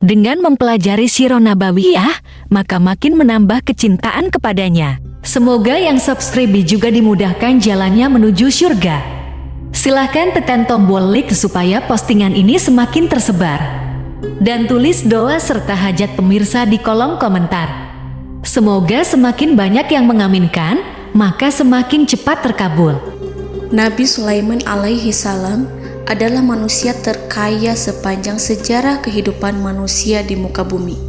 Dengan mempelajari Sirah Nabawiyah, maka makin menambah kecintaan kepadanya. Semoga yang subscribe juga dimudahkan jalannya menuju surga. Silahkan tekan tombol like supaya postingan ini semakin tersebar. Dan tulis doa serta hajat pemirsa di kolom komentar. Semoga semakin banyak yang mengaminkan, maka semakin cepat terkabul. Nabi Sulaiman alaihi salam adalah manusia terkaya sepanjang sejarah kehidupan manusia di muka bumi.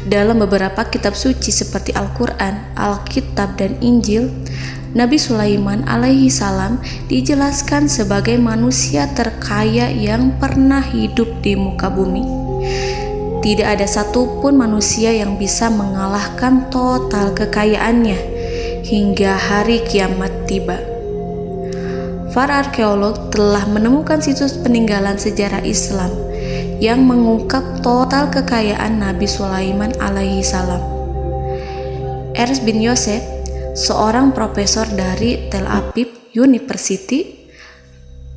Dalam beberapa kitab suci seperti Al-Quran, Alkitab, dan Injil, Nabi Sulaiman alaihi salam dijelaskan sebagai manusia terkaya yang pernah hidup di muka bumi. Tidak ada satupun manusia yang bisa mengalahkan total kekayaannya hingga hari kiamat tiba. Para arkeolog telah menemukan situs peninggalan sejarah Islam yang mengungkap total kekayaan Nabi Sulaiman alaihi salam. Ernst bin Yosef, seorang profesor dari Tel Aviv University,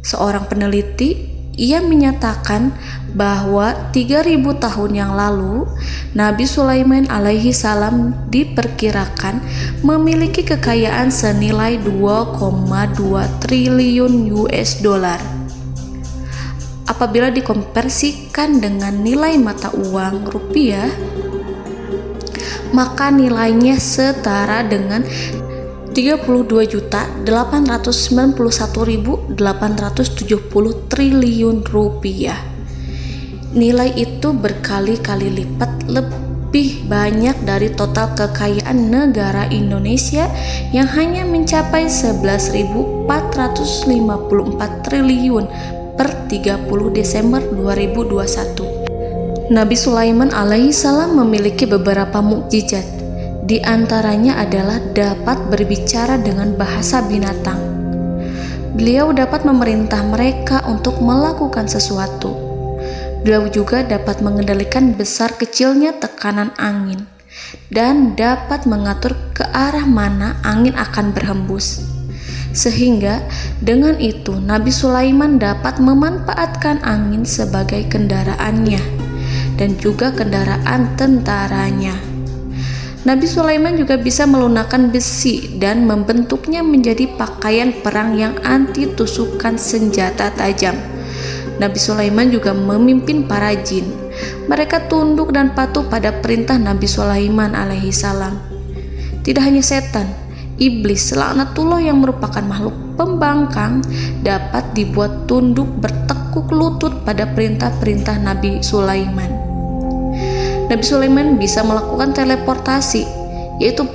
seorang peneliti, ia menyatakan bahwa 3000 tahun yang lalu Nabi Sulaiman alaihi salam diperkirakan memiliki kekayaan senilai 2,2 triliun US dollar. Apabila dikonversikan dengan nilai mata uang rupiah, maka nilainya setara dengan 32.891.870 triliun rupiah. Nilai itu berkali-kali lipat lebih banyak dari total kekayaan negara Indonesia yang hanya mencapai 11.454 triliun per 30 Desember 2021. Nabi Sulaiman alaihi salam memiliki beberapa mukjizat. Di antaranya adalah dapat berbicara dengan bahasa binatang. Beliau dapat memerintah mereka untuk melakukan sesuatu. Beliau juga dapat mengendalikan besar kecilnya tekanan angin dan dapat mengatur ke arah mana angin akan berhembus. Sehingga dengan itu Nabi Sulaiman dapat memanfaatkan angin sebagai kendaraannya dan juga kendaraan tentaranya. Nabi Sulaiman juga bisa melunakkan besi dan membentuknya menjadi pakaian perang yang anti tusukan senjata tajam. Nabi Sulaiman juga memimpin para jin. Mereka tunduk dan patuh pada perintah Nabi Sulaiman alaihi salam. Tidak hanya setan, iblis laknatullah yang merupakan makhluk pembangkang dapat dibuat tunduk bertekuk lutut pada perintah-perintah Nabi Sulaiman. Nabi Sulaiman bisa melakukan teleportasi, yaitu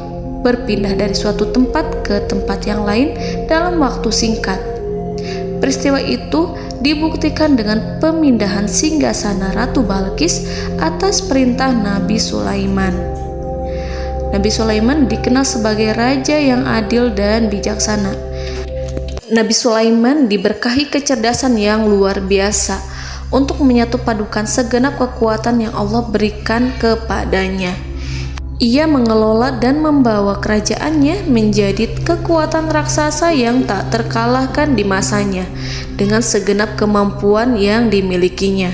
berpindah dari suatu tempat ke tempat yang lain dalam waktu singkat. Peristiwa itu dibuktikan dengan pemindahan singgasana Ratu Balqis atas perintah Nabi Sulaiman. Nabi Sulaiman dikenal sebagai raja yang adil dan bijaksana. Nabi Sulaiman diberkahi kecerdasan yang luar biasa untuk menyatupadukan segenap kekuatan yang Allah berikan kepadanya. Ia mengelola dan membawa kerajaannya menjadi kekuatan raksasa yang tak terkalahkan di masanya dengan segenap kemampuan yang dimilikinya.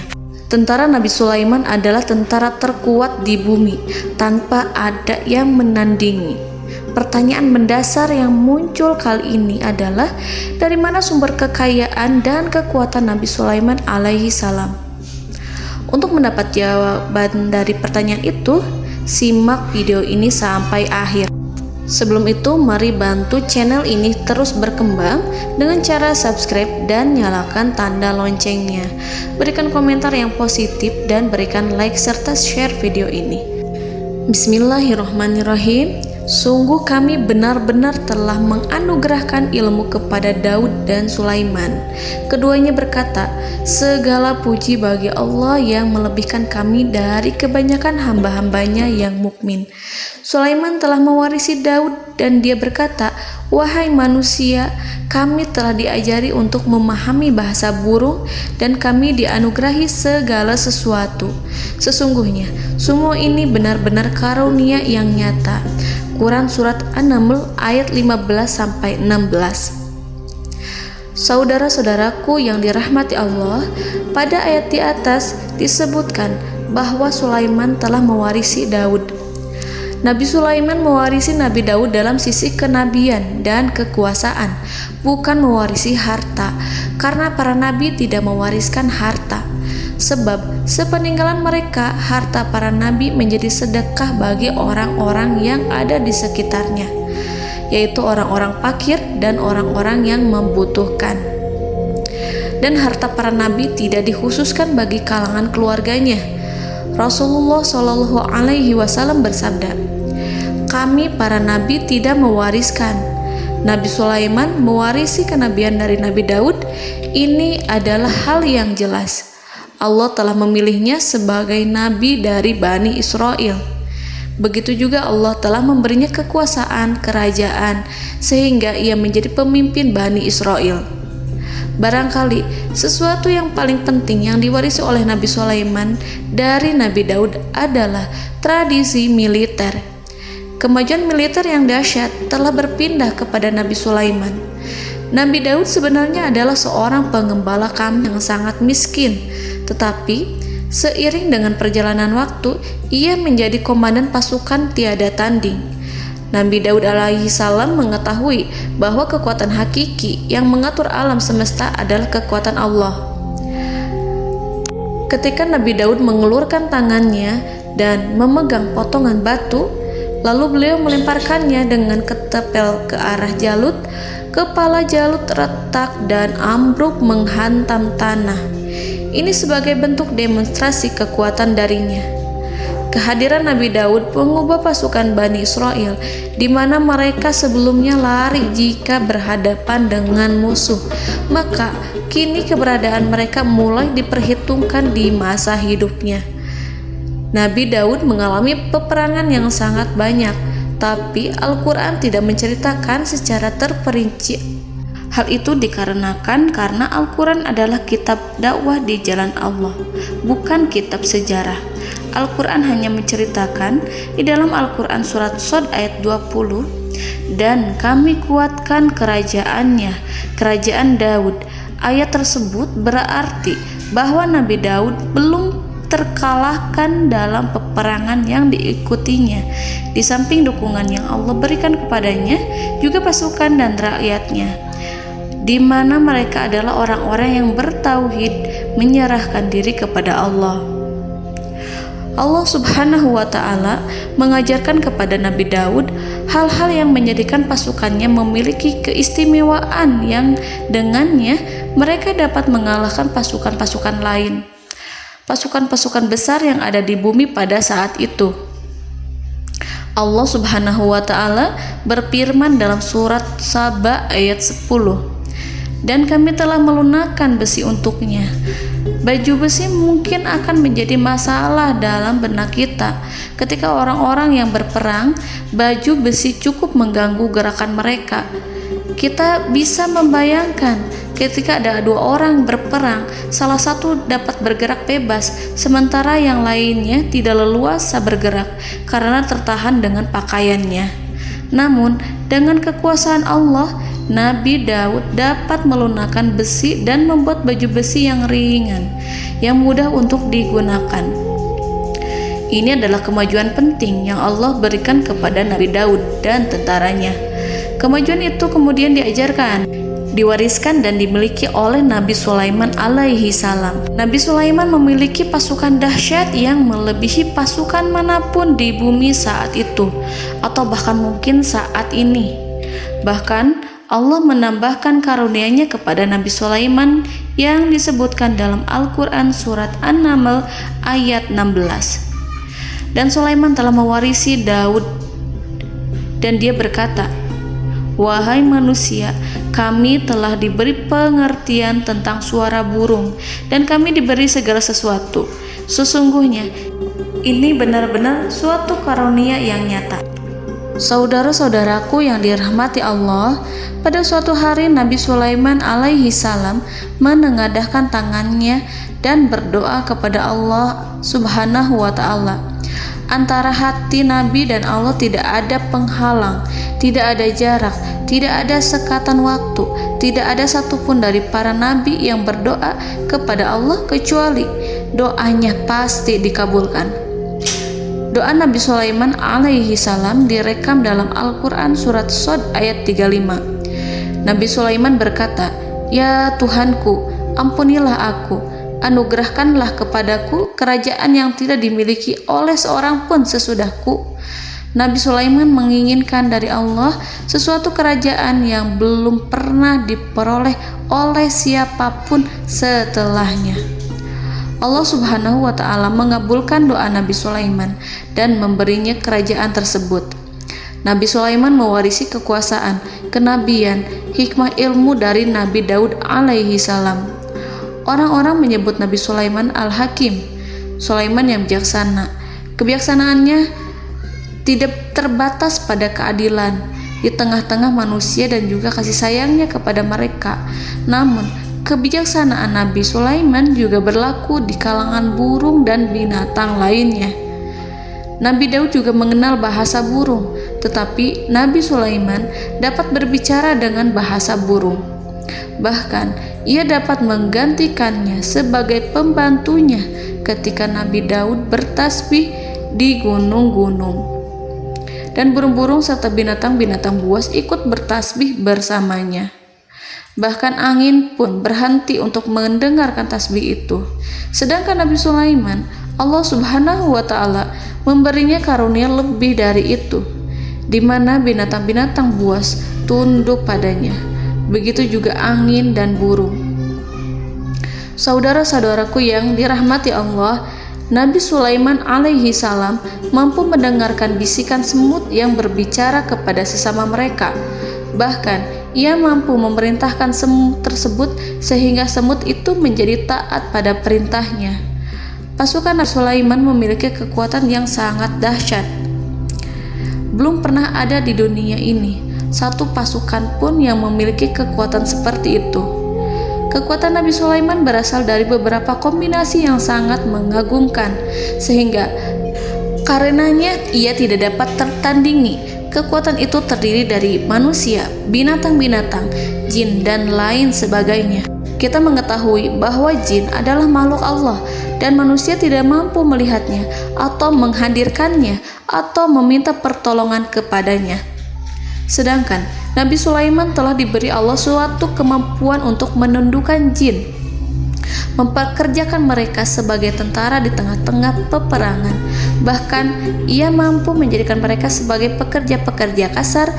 Tentara Nabi Sulaiman adalah tentara terkuat di bumi tanpa ada yang menandingi. Pertanyaan mendasar yang muncul kali ini adalah dari mana sumber kekayaan dan kekuatan Nabi Sulaiman alaihi salam? Untuk mendapat jawaban dari pertanyaan itu, simak video ini sampai akhir. Sebelum itu, mari bantu channel ini terus berkembang dengan cara subscribe dan nyalakan tanda loncengnya. Berikan komentar yang positif dan berikan like serta share video ini. Bismillahirrahmanirrahim. Sungguh kami benar-benar telah menganugerahkan ilmu kepada Daud dan Sulaiman. Keduanya berkata, segala puji bagi Allah yang melebihkan kami dari kebanyakan hamba-hambanya yang mukmin. Sulaiman telah mewarisi Daud dan dia berkata, wahai manusia, kami telah diajari untuk memahami bahasa burung dan kami dianugerahi segala sesuatu. Sesungguhnya, semua ini benar-benar karunia yang nyata. Quran Surat An-Naml ayat 15-16. Saudara-saudaraku yang dirahmati Allah, pada ayat di atas disebutkan bahwa Sulaiman telah mewarisi Daud. Nabi Sulaiman mewarisi Nabi Daud dalam sisi kenabian dan kekuasaan, bukan mewarisi harta, karena para nabi tidak mewariskan harta. Sebab sepeninggalan mereka, harta para nabi menjadi sedekah bagi orang-orang yang ada di sekitarnya, yaitu orang-orang fakir dan orang-orang yang membutuhkan. Dan harta para nabi tidak dikhususkan bagi kalangan keluarganya. Rasulullah Shallallahu Alaihi Wasallam bersabda, "Kami para nabi tidak mewariskan." Nabi Sulaiman mewarisi kenabian dari Nabi Daud. Ini adalah hal yang jelas. Allah telah memilihnya sebagai nabi dari Bani Israel. Begitu juga Allah telah memberinya kekuasaan kerajaan sehingga ia menjadi pemimpin Bani Israel. Barangkali sesuatu yang paling penting yang diwarisi oleh Nabi Sulaiman dari Nabi Daud adalah tradisi militer. Kemajuan militer yang dahsyat telah berpindah kepada Nabi Sulaiman. Nabi Daud sebenarnya adalah seorang pengembala kambing yang sangat miskin, tetapi seiring dengan perjalanan waktu, ia menjadi komandan pasukan tiada tanding. Nabi Daud alaihi salam mengetahui bahwa kekuatan hakiki yang mengatur alam semesta adalah kekuatan Allah. Ketika Nabi Daud mengelurkan tangannya dan memegang potongan batu, lalu beliau melemparkannya dengan ketepel ke arah Jalut, kepala Jalut retak dan ambruk menghantam tanah. Ini sebagai bentuk demonstrasi kekuatan darinya. Kehadiran Nabi Daud mengubah pasukan Bani Israel, di mana mereka sebelumnya lari jika berhadapan dengan musuh. Maka kini keberadaan mereka mulai diperhitungkan di masa hidupnya. Nabi Daud mengalami peperangan yang sangat banyak, tapi Al-Quran tidak menceritakan secara terperinci. Hal itu dikarenakan karena Al-Quran adalah kitab dakwah di jalan Allah, bukan kitab sejarah. Al-Quran hanya menceritakan di dalam Al-Quran surat Shad ayat 20, "Dan kami kuatkan kerajaannya, kerajaan Daud." Ayat tersebut berarti bahwa Nabi Daud belum terkalahkan dalam peperangan yang diikutinya. Di samping dukungan yang Allah berikan kepadanya, juga pasukan dan rakyatnya, di mana mereka adalah orang-orang yang bertauhid, menyerahkan diri kepada Allah. Allah Subhanahu wa Ta'ala mengajarkan kepada Nabi Daud hal-hal yang menjadikan pasukannya memiliki keistimewaan yang dengannya mereka dapat mengalahkan pasukan-pasukan lain, pasukan-pasukan besar yang ada di bumi pada saat itu. Allah Subhanahu wa Ta'ala berfirman dalam surat Saba ayat 10, "Dan kami telah melunakkan besi untuknya." Baju besi mungkin akan menjadi masalah dalam benak kita. Ketika orang-orang yang berperang, baju besi cukup mengganggu gerakan mereka. Kita bisa membayangkan ketika ada dua orang berperang, salah satu dapat bergerak bebas, sementara yang lainnya tidak leluasa bergerak karena tertahan dengan pakaiannya. Namun, dengan kekuasaan Allah, Nabi Daud dapat melunakkan besi dan membuat baju besi yang ringan, yang mudah untuk digunakan. Ini adalah kemajuan penting yang Allah berikan kepada Nabi Daud dan tentaranya. Kemajuan itu kemudian diajarkan, diwariskan dan dimiliki oleh Nabi Sulaiman alaihi salam. Nabi Sulaiman memiliki pasukan dahsyat yang melebihi pasukan manapun di bumi saat itu, atau bahkan mungkin saat ini. Bahkan Allah menambahkan karunia-Nya kepada Nabi Sulaiman yang disebutkan dalam Al-Quran surat An-Naml ayat 16. Dan Sulaiman telah mewarisi Daud, dan dia berkata, "Wahai manusia, kami telah diberi pengertian tentang suara burung, dan kami diberi segala sesuatu. Sesungguhnya ini benar-benar suatu karunia yang nyata." Saudara-saudaraku yang dirahmati Allah, pada suatu hari Nabi Sulaiman alaihi salam menengadahkan tangannya dan berdoa kepada Allah Subhanahu wa Ta'ala. Antara hati Nabi dan Allah tidak ada penghalang, tidak ada jarak, tidak ada sekatan waktu, tidak ada satupun dari para nabi yang berdoa kepada Allah kecuali doanya pasti dikabulkan. Doa Nabi Sulaiman alaihi salam direkam dalam Al-Quran surat Shad ayat 35. Nabi Sulaiman berkata, "Ya Tuhanku, ampunilah aku, anugerahkanlah kepadaku kerajaan yang tidak dimiliki oleh seorang pun sesudahku." Nabi Sulaiman menginginkan dari Allah sesuatu kerajaan yang belum pernah diperoleh oleh siapapun setelahnya. Allah Subhanahu wa Ta'ala mengabulkan doa Nabi Sulaiman dan memberinya kerajaan tersebut. Nabi Sulaiman mewarisi kekuasaan, kenabian, hikmah ilmu dari Nabi Daud alaihi salam. Orang-orang menyebut Nabi Sulaiman Al-Hakim, Sulaiman yang bijaksana. Kebijaksanaannya tidak terbatas pada keadilan di tengah-tengah manusia dan juga kasih sayangnya kepada mereka. Namun, kebijaksanaan Nabi Sulaiman juga berlaku di kalangan burung dan binatang lainnya. Nabi Daud juga mengenal bahasa burung, tetapi Nabi Sulaiman dapat berbicara dengan bahasa burung. Bahkan, ia dapat menggantikannya sebagai pembantunya ketika Nabi Daud bertasbih di gunung-gunung. Dan burung-burung serta binatang-binatang buas ikut bertasbih bersamanya. Bahkan angin pun berhenti untuk mendengarkan tasbih itu. Sedangkan Nabi Sulaiman, Allah Subhanahu wa Ta'ala memberinya karunia lebih dari itu, di mana binatang-binatang buas tunduk padanya. Begitu juga angin dan burung. Saudara-saudaraku yang dirahmati Allah, Nabi Sulaiman alaihi salam mampu mendengarkan bisikan semut yang berbicara kepada sesama mereka. Bahkan ia mampu memerintahkan semut tersebut sehingga semut itu menjadi taat pada perintahnya. Pasukan Nabi Sulaiman memiliki kekuatan yang sangat dahsyat. Belum pernah ada di dunia ini satu pasukan pun yang memiliki kekuatan seperti itu. Kekuatan Nabi Sulaiman berasal dari beberapa kombinasi yang sangat mengagumkan, sehingga karenanya ia tidak dapat tertandingi. Kekuatan itu terdiri dari manusia, binatang-binatang, jin, dan lain sebagainya. Kita mengetahui bahwa jin adalah makhluk Allah dan manusia tidak mampu melihatnya atau menghadirkannya atau meminta pertolongan kepadanya. Sedangkan Nabi Sulaiman telah diberi Allah suatu kemampuan untuk menundukkan jin, mempekerjakan mereka sebagai tentara di tengah-tengah peperangan. Bahkan ia mampu menjadikan mereka sebagai pekerja-pekerja kasar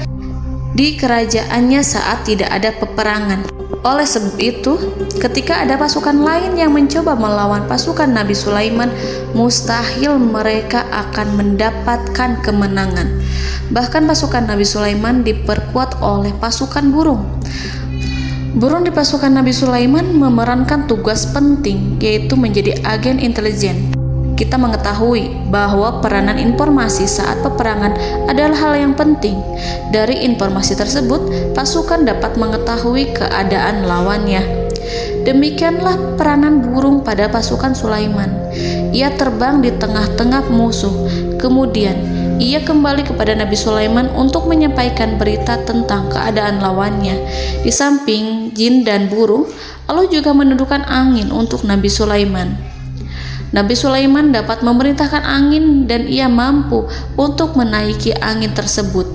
di kerajaannya saat tidak ada peperangan. Oleh sebab itu, ketika ada pasukan lain yang mencoba melawan pasukan Nabi Sulaiman, mustahil mereka akan mendapatkan kemenangan. Bahkan pasukan Nabi Sulaiman diperkuat oleh pasukan burung. Burung di pasukan Nabi Sulaiman memerankan tugas penting, yaitu menjadi agen intelijen. Kita mengetahui bahwa peranan informasi saat peperangan adalah hal yang penting. Dari informasi tersebut, pasukan dapat mengetahui keadaan lawannya. Demikianlah peranan burung pada pasukan Sulaiman. Ia terbang di tengah-tengah musuh. Kemudian, ia kembali kepada Nabi Sulaiman untuk menyampaikan berita tentang keadaan lawannya. Di samping jin dan burung, Allah juga menundukkan angin untuk Nabi Sulaiman. Nabi Sulaiman dapat memerintahkan angin dan ia mampu untuk menaiki angin tersebut.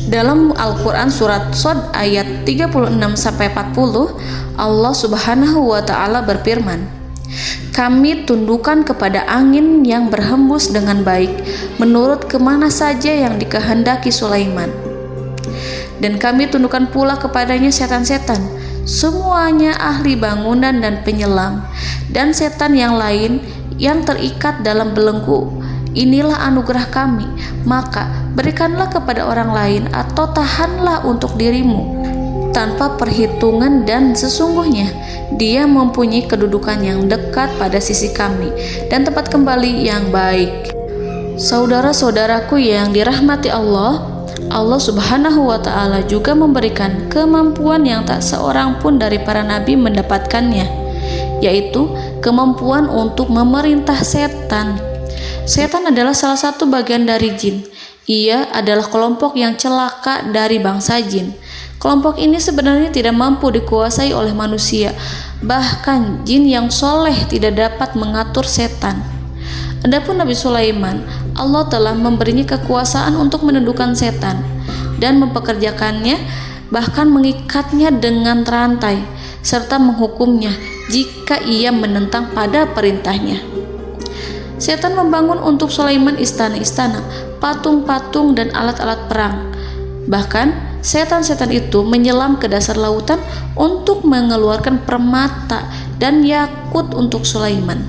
Dalam Al-Quran surat Shad ayat 36-40, Allah Subhanahu wa Ta'ala berfirman, "Kami tundukkan kepada angin yang berhembus dengan baik menurut kemana saja yang dikehendaki Sulaiman. Dan kami tundukkan pula kepadanya setan-setan, semuanya ahli bangunan dan penyelam, dan setan yang lain yang terikat dalam belenggu. Inilah anugerah kami, maka berikanlah kepada orang lain atau tahanlah untuk dirimu tanpa perhitungan, dan sesungguhnya dia mempunyai kedudukan yang dekat pada sisi kami dan tempat kembali yang baik." Saudara-saudaraku yang dirahmati Allah, Allah Subhanahu wa Ta'ala juga memberikan kemampuan yang tak seorang pun dari para nabi mendapatkannya, yaitu kemampuan untuk memerintah setan. Setan adalah salah satu bagian dari jin. Ia adalah kelompok yang celaka dari bangsa jin. Kelompok ini sebenarnya tidak mampu dikuasai oleh manusia, bahkan jin yang soleh tidak dapat mengatur setan. Adapun Nabi Sulaiman, Allah telah memberinya kekuasaan untuk menundukkan setan dan mempekerjakannya, bahkan mengikatnya dengan rantai serta menghukumnya jika ia menentang pada perintahnya. Setan membangun untuk Sulaiman istana-istana, patung-patung dan alat-alat perang. Bahkan setan-setan itu menyelam ke dasar lautan untuk mengeluarkan permata dan yakut untuk Sulaiman.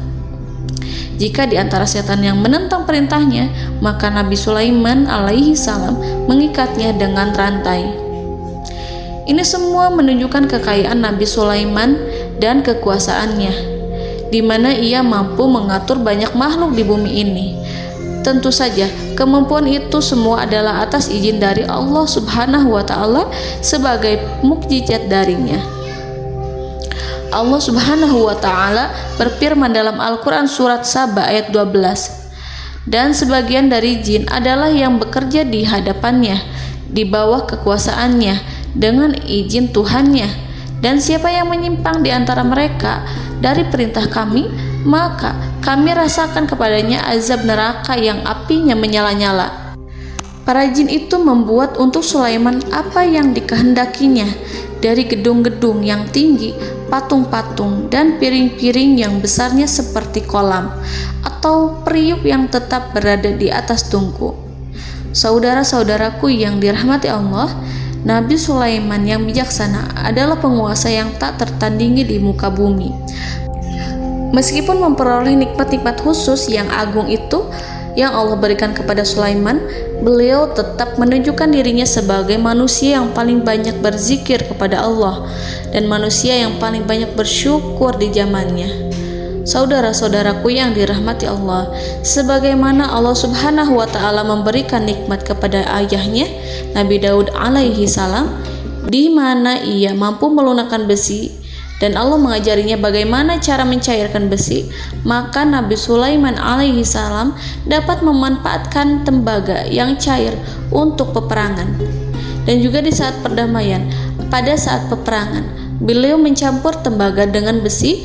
Jika di antara setan yang menentang perintahnya, maka Nabi Sulaiman alaihi salam mengikatnya dengan rantai. Ini semua menunjukkan kekayaan Nabi Sulaiman dan kekuasaannya, di mana ia mampu mengatur banyak makhluk di bumi ini. Tentu saja, kemampuan itu semua adalah atas izin dari Allah Subhanahu wa Ta'ala sebagai mukjizat darinya. Allah Subhanahu wa Ta'ala berfirman dalam Al-Quran surat Saba ayat 12, dan sebagian dari jin adalah yang bekerja di hadapannya di bawah kekuasaannya dengan izin Tuhannya, dan siapa yang menyimpang di antara mereka dari perintah kami, maka kami rasakan kepadanya azab neraka yang apinya menyala-nyala. Para jin itu membuat untuk Sulaiman apa yang dikehendakinya, dari gedung-gedung yang tinggi, patung-patung, dan piring-piring yang besarnya seperti kolam, atau periuk yang tetap berada di atas tungku. Saudara-saudaraku yang dirahmati Allah, Nabi Sulaiman yang bijaksana adalah penguasa yang tak tertandingi di muka bumi. Meskipun memperoleh nikmat-nikmat khusus yang agung itu yang Allah berikan kepada Sulaiman, beliau tetap menunjukkan dirinya sebagai manusia yang paling banyak berzikir kepada Allah dan manusia yang paling banyak bersyukur di zamannya. Saudara-saudaraku yang dirahmati Allah, sebagaimana Allah Subhanahu wa Ta'ala memberikan nikmat kepada ayahnya Nabi Daud alaihi salam, di mana ia mampu melunakkan besi dan Allah mengajarinya bagaimana cara mencairkan besi, maka Nabi Sulaiman alaihi salam dapat memanfaatkan tembaga yang cair untuk peperangan. Dan juga di saat perdamaian, pada saat peperangan, beliau mencampur tembaga dengan besi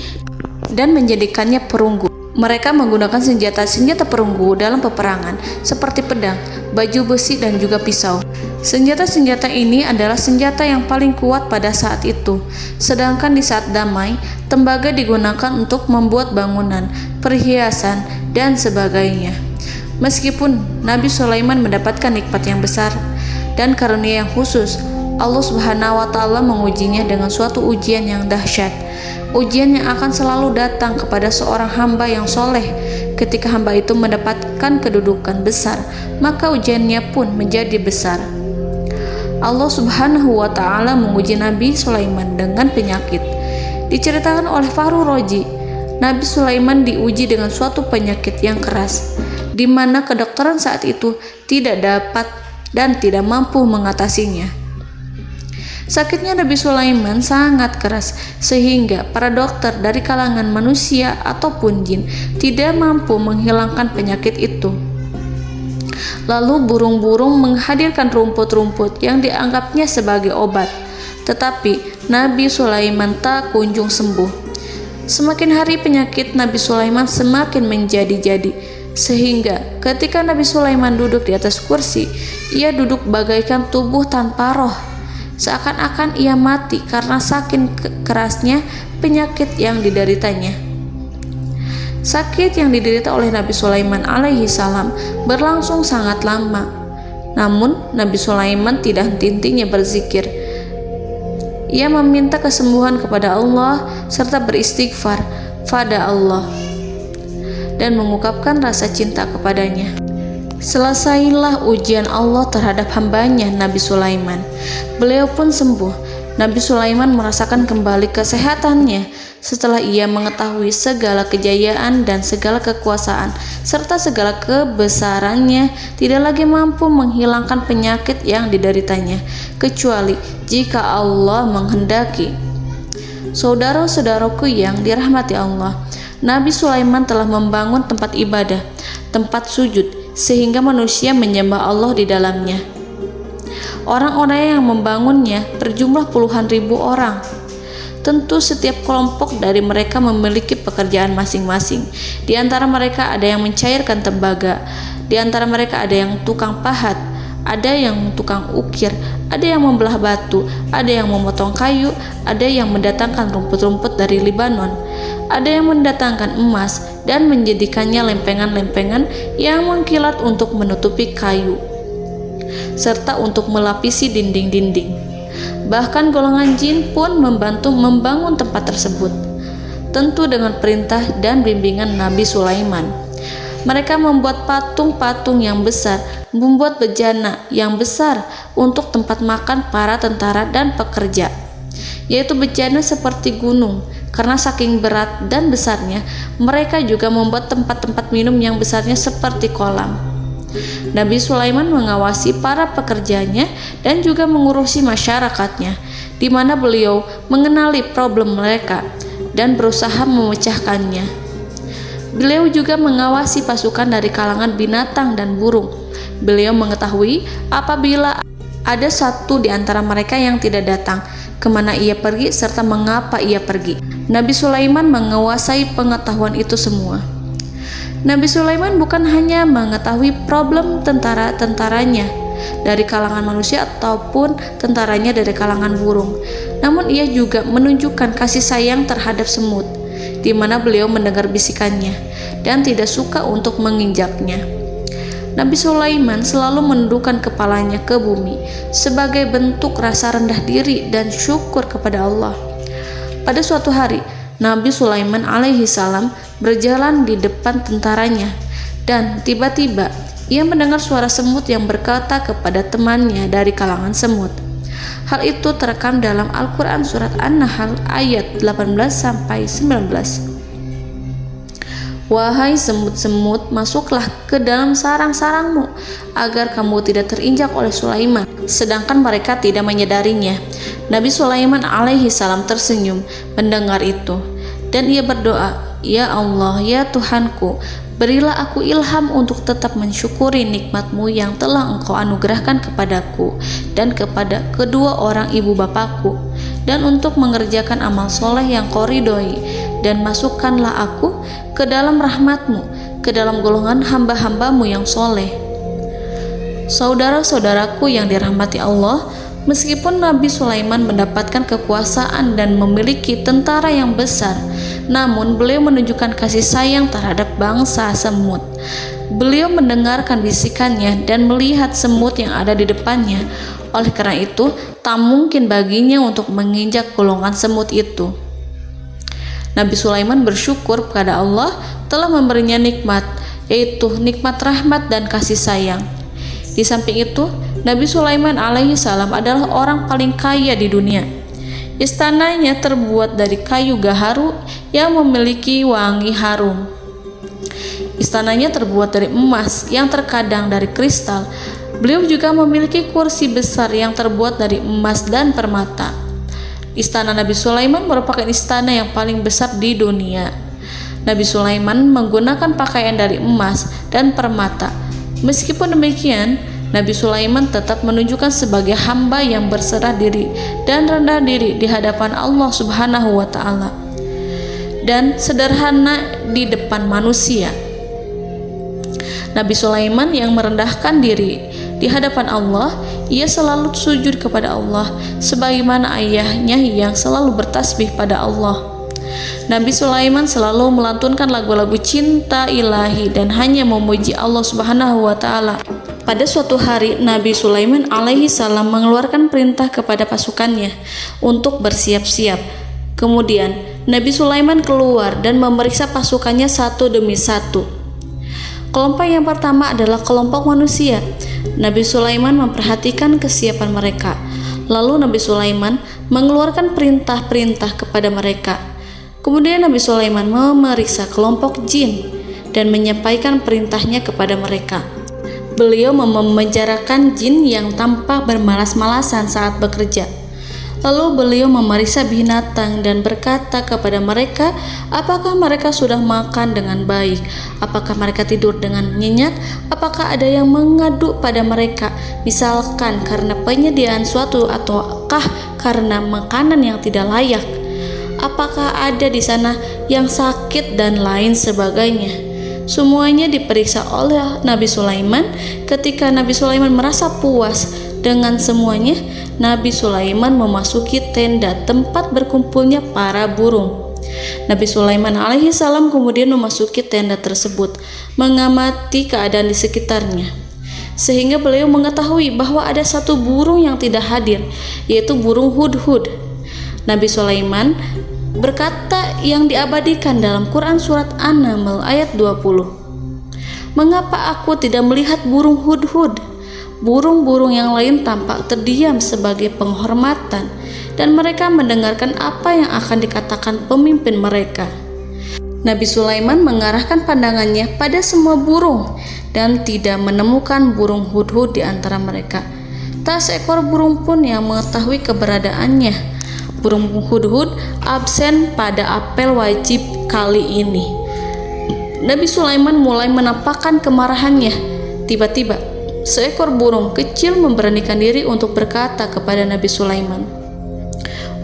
dan menjadikannya perunggu. Mereka menggunakan senjata-senjata perunggu dalam peperangan seperti pedang, baju besi, dan juga pisau. Senjata-senjata ini adalah senjata yang paling kuat pada saat itu. Sedangkan di saat damai, tembaga digunakan untuk membuat bangunan, perhiasan, dan sebagainya. Meskipun Nabi Sulaiman mendapatkan nikmat yang besar dan karunia yang khusus, Allah Subhanahu wa Ta'ala mengujinya dengan suatu ujian yang dahsyat. Ujian yang akan selalu datang kepada seorang hamba yang soleh. Ketika hamba itu mendapatkan kedudukan besar, maka ujiannya pun menjadi besar. Allah Subhanahu wa Ta'ala menguji Nabi Sulaiman dengan penyakit. Diceritakan oleh Fahru Roji, Nabi Sulaiman diuji dengan suatu penyakit yang keras, di mana kedokteran saat itu tidak dapat dan tidak mampu mengatasinya. Sakitnya Nabi Sulaiman sangat keras sehingga para dokter dari kalangan manusia ataupun jin tidak mampu menghilangkan penyakit itu. Lalu burung-burung menghadirkan rumput-rumput yang dianggapnya sebagai obat, tetapi Nabi Sulaiman tak kunjung sembuh. Semakin hari penyakit Nabi Sulaiman semakin menjadi-jadi, sehingga ketika Nabi Sulaiman duduk di atas kursi, ia duduk bagaikan tubuh tanpa roh. Seakan-akan ia mati karena saking kerasnya penyakit yang dideritanya. Sakit yang diderita oleh Nabi Sulaiman alaihi salam berlangsung sangat lama. Namun Nabi Sulaiman tidak henti-hentinya berzikir. Ia meminta kesembuhan kepada Allah serta beristighfar pada Allah dan mengungkapkan rasa cinta kepadanya. Selesailah ujian Allah terhadap hambanya Nabi Sulaiman. Beliau pun sembuh. Nabi Sulaiman merasakan kembali kesehatannya setelah ia mengetahui segala kejayaan dan segala kekuasaan serta segala kebesarannya tidak lagi mampu menghilangkan penyakit yang dideritanya kecuali jika Allah menghendaki. Saudara-saudaraku yang dirahmati Allah, Nabi Sulaiman telah membangun tempat ibadah, tempat sujud, sehingga manusia menyembah Allah di dalamnya. Orang-orang yang membangunnya berjumlah puluhan ribu orang. Tentu setiap kelompok dari mereka memiliki pekerjaan masing-masing. Di antara mereka ada yang mencairkan tembaga, di antara mereka ada yang tukang pahat, ada yang tukang ukir, ada yang membelah batu, ada yang memotong kayu, ada yang mendatangkan rumput-rumput dari Libanon, ada yang mendatangkan emas dan menjadikannya lempengan-lempengan yang mengkilat untuk menutupi kayu, serta untuk melapisi dinding-dinding. Bahkan golongan jin pun membantu membangun tempat tersebut, tentu dengan perintah dan bimbingan Nabi Sulaiman. Mereka membuat patung-patung yang besar, membuat bejana yang besar untuk tempat makan para tentara dan pekerja, yaitu bejana seperti gunung. Karena saking berat dan besarnya, mereka juga membuat tempat-tempat minum yang besarnya seperti kolam. Nabi Sulaiman mengawasi para pekerjanya dan juga mengurusi masyarakatnya, di mana beliau mengenali problem mereka dan berusaha memecahkannya. Beliau juga mengawasi pasukan dari kalangan binatang dan burung. Beliau mengetahui apabila ada satu di antara mereka yang tidak datang, kemana ia pergi, serta mengapa ia pergi. Nabi Sulaiman menguasai pengetahuan itu semua. Nabi Sulaiman bukan hanya mengetahui problem tentara-tentaranya dari kalangan manusia ataupun tentaranya dari kalangan burung, namun ia juga menunjukkan kasih sayang terhadap semut, di mana beliau mendengar bisikannya dan tidak suka untuk menginjaknya. Nabi Sulaiman selalu menundukkan kepalanya ke bumi sebagai bentuk rasa rendah diri dan syukur kepada Allah. Pada suatu hari, Nabi Sulaiman alaihi salam berjalan di depan tentaranya, dan tiba-tiba ia mendengar suara semut yang berkata kepada temannya dari kalangan semut. Hal itu terekam dalam Al-Quran surat An-Nahl ayat 18-19. Wahai semut-semut, masuklah ke dalam sarang-sarangmu agar kamu tidak terinjak oleh Sulaiman. Sedangkan mereka tidak menyadarinya. Nabi Sulaiman alaihi salam tersenyum mendengar itu, dan ia berdoa, "Ya Allah, ya Tuhanku, berilah aku ilham untuk tetap mensyukuri nikmat-Mu yang telah Engkau anugerahkan kepadaku dan kepada kedua orang ibu bapakku, dan untuk mengerjakan amal soleh yang Kau ridhoi, dan masukkanlah aku ke dalam rahmat-Mu, ke dalam golongan hamba-hamba-Mu yang soleh." Saudara-saudaraku yang dirahmati Allah, meskipun Nabi Sulaiman mendapatkan kekuasaan dan memiliki tentara yang besar, namun beliau menunjukkan kasih sayang terhadap bangsa semut. Beliau mendengarkan bisikannya dan melihat semut yang ada di depannya. Oleh karena itu, tak mungkin baginya untuk menginjak golongan semut itu. Nabi Sulaiman bersyukur kepada Allah telah memberinya nikmat, yaitu nikmat rahmat dan kasih sayang. Di samping itu, Nabi Sulaiman alaihi salam adalah orang paling kaya di dunia. Istananya terbuat dari kayu gaharu yang memiliki wangi harum. Istananya terbuat dari emas yang terkadang dari kristal. Beliau juga memiliki kursi besar yang terbuat dari emas dan permata. Istana Nabi Sulaiman merupakan istana yang paling besar di dunia. Nabi Sulaiman menggunakan pakaian dari emas dan permata. Meskipun demikian, Nabi Sulaiman tetap menunjukkan sebagai hamba yang berserah diri dan rendah diri di hadapan Allah Subhanahu wa Ta'ala, dan sederhana di depan manusia. Nabi Sulaiman yang merendahkan diri di hadapan Allah, ia selalu sujud kepada Allah sebagaimana ayahnya yang selalu bertasbih pada Allah. Nabi Sulaiman selalu melantunkan lagu-lagu cinta ilahi dan hanya memuji Allah Subhanahu wa Ta'ala. Pada suatu hari, Nabi Sulaiman alaihi salam mengeluarkan perintah kepada pasukannya untuk bersiap-siap. Kemudian Nabi Sulaiman keluar dan memeriksa pasukannya satu demi satu. Kelompok yang pertama adalah kelompok manusia. Nabi Sulaiman memperhatikan kesiapan mereka. Lalu Nabi Sulaiman mengeluarkan perintah-perintah kepada mereka. Kemudian Nabi Sulaiman memeriksa kelompok jin dan menyampaikan perintahnya kepada mereka. Beliau memenjarakan jin yang tampak bermalas-malasan saat bekerja. Lalu beliau memeriksa binatang dan berkata kepada mereka, apakah mereka sudah makan dengan baik? Apakah mereka tidur dengan nyenyak? Apakah ada yang mengadu pada mereka, misalkan karena penyediaan suatu ataukah karena makanan yang tidak layak? Apakah ada di sana yang sakit dan lain sebagainya? Semuanya diperiksa oleh Nabi Sulaiman. Ketika Nabi Sulaiman merasa puas dengan semuanya, Nabi Sulaiman memasuki tenda tempat berkumpulnya para burung. Nabi Sulaiman alaihissalam kemudian memasuki tenda tersebut, mengamati keadaan di sekitarnya, sehingga beliau mengetahui bahwa ada satu burung yang tidak hadir, yaitu burung hudhud. Nabi Sulaiman berkata yang diabadikan dalam Quran surat An-Naml ayat 20. Mengapa aku tidak melihat burung hudhud? Burung-burung yang lain tampak terdiam sebagai penghormatan, dan mereka mendengarkan apa yang akan dikatakan pemimpin mereka. Nabi Sulaiman mengarahkan pandangannya pada semua burung dan tidak menemukan burung hudhud di antara mereka. Tak seekor burung pun yang mengetahui keberadaannya. Burung hudhud absen pada apel wajib kali ini. Nabi Sulaiman mulai menampakkan kemarahannya. Tiba-tiba, seekor burung kecil memberanikan diri untuk berkata kepada Nabi Sulaiman,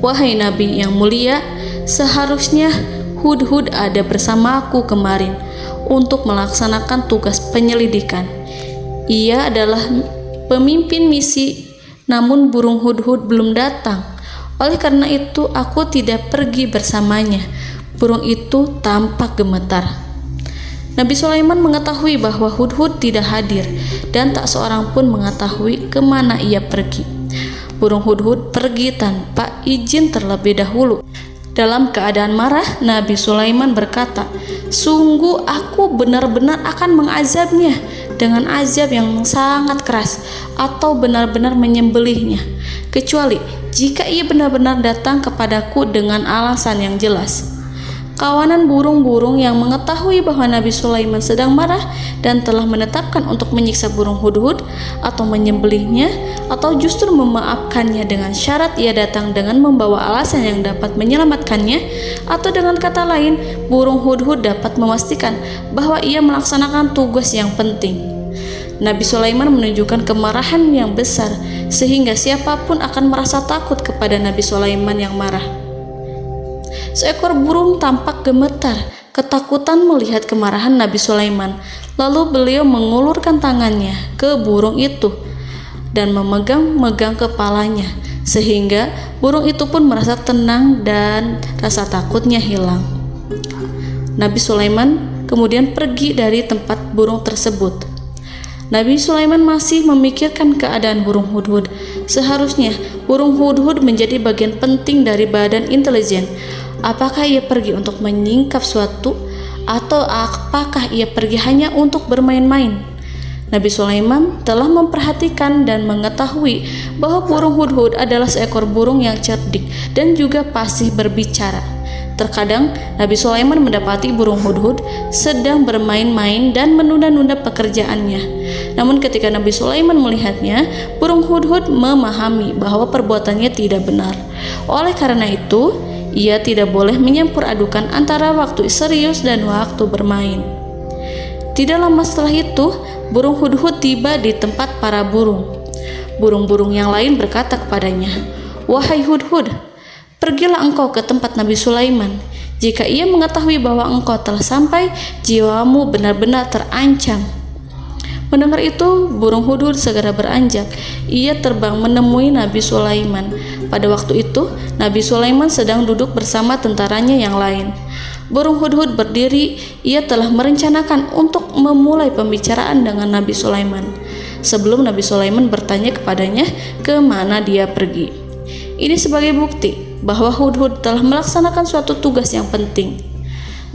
"Wahai Nabi yang mulia, seharusnya hudhud ada bersamaku kemarin untuk melaksanakan tugas penyelidikan. Ia adalah pemimpin misi, namun burung hudhud belum datang. Oleh karena itu aku tidak pergi bersamanya." Burung itu tampak gemetar. Nabi Sulaiman mengetahui bahwa hudhud tidak hadir dan tak seorang pun mengetahui kemana ia pergi. Burung hudhud pergi tanpa izin terlebih dahulu. Dalam keadaan marah, Nabi Sulaiman berkata, "Sungguh aku benar-benar akan mengazabnya dengan azab yang sangat keras, atau benar-benar menyembelihnya, kecuali jika ia benar-benar datang kepadaku dengan alasan yang jelas." Kawanan burung-burung yang mengetahui bahwa Nabi Sulaiman sedang marah dan telah menetapkan untuk menyiksa burung hudhud atau menyembelihnya, atau justru memaafkannya dengan syarat ia datang dengan membawa alasan yang dapat menyelamatkannya, atau dengan kata lain, burung hudhud dapat memastikan bahwa ia melaksanakan tugas yang penting. Nabi Sulaiman menunjukkan kemarahan yang besar sehingga siapapun akan merasa takut kepada Nabi Sulaiman yang marah. Seekor burung tampak gemetar, ketakutan melihat kemarahan Nabi Sulaiman. Lalu beliau mengulurkan tangannya ke burung itu dan memegang-megang kepalanya, sehingga burung itu pun merasa tenang dan rasa takutnya hilang. Nabi Sulaiman kemudian pergi dari tempat burung tersebut. Nabi Sulaiman masih memikirkan keadaan burung hudhud. Seharusnya burung hudhud menjadi bagian penting dari badan intelijen. Apakah ia pergi untuk menyingkap suatu, atau apakah ia pergi hanya untuk bermain-main? Nabi Sulaiman telah memperhatikan dan mengetahui bahwa burung hudhud adalah seekor burung yang cerdik dan juga fasih berbicara. Terkadang Nabi Sulaiman mendapati burung hudhud sedang bermain-main dan menunda-nunda pekerjaannya. Namun ketika Nabi Sulaiman melihatnya, burung hudhud memahami bahwa perbuatannya tidak benar. Oleh karena itu, ia tidak boleh menyampur adukan antara waktu serius dan waktu bermain. Tidak lama setelah itu, burung hudhud tiba di tempat para burung. Burung-burung yang lain berkata kepadanya, "Wahai hudhud, pergilah engkau ke tempat Nabi Sulaiman. Jika ia mengetahui bahwa engkau telah sampai, jiwamu benar-benar terancam." Mendengar itu, burung hudhud segera beranjak. Ia terbang menemui Nabi Sulaiman. Pada waktu itu, Nabi Sulaiman sedang duduk bersama tentaranya yang lain. Burung hudhud berdiri. Ia telah merencanakan untuk memulai pembicaraan dengan Nabi Sulaiman sebelum Nabi Sulaiman bertanya kepadanya kemana dia pergi. Ini sebagai bukti bahwa hudhud telah melaksanakan suatu tugas yang penting.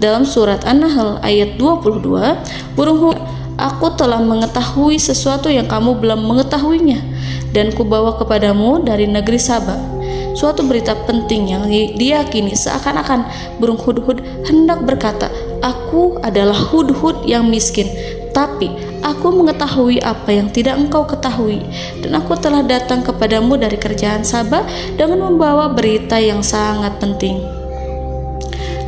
Dalam surat An-Nahl ayat 22, burung hudhud, "Aku telah mengetahui sesuatu yang kamu belum mengetahuinya, dan kubawa kepadamu dari negeri Saba suatu berita penting yang diyakini." Seakan-akan burung hudhud hendak berkata, "Aku adalah hudhud yang miskin, tapi Aku mengetahui apa yang tidak engkau ketahui, dan aku telah datang kepadamu dari kerajaan Saba dengan membawa berita yang sangat penting.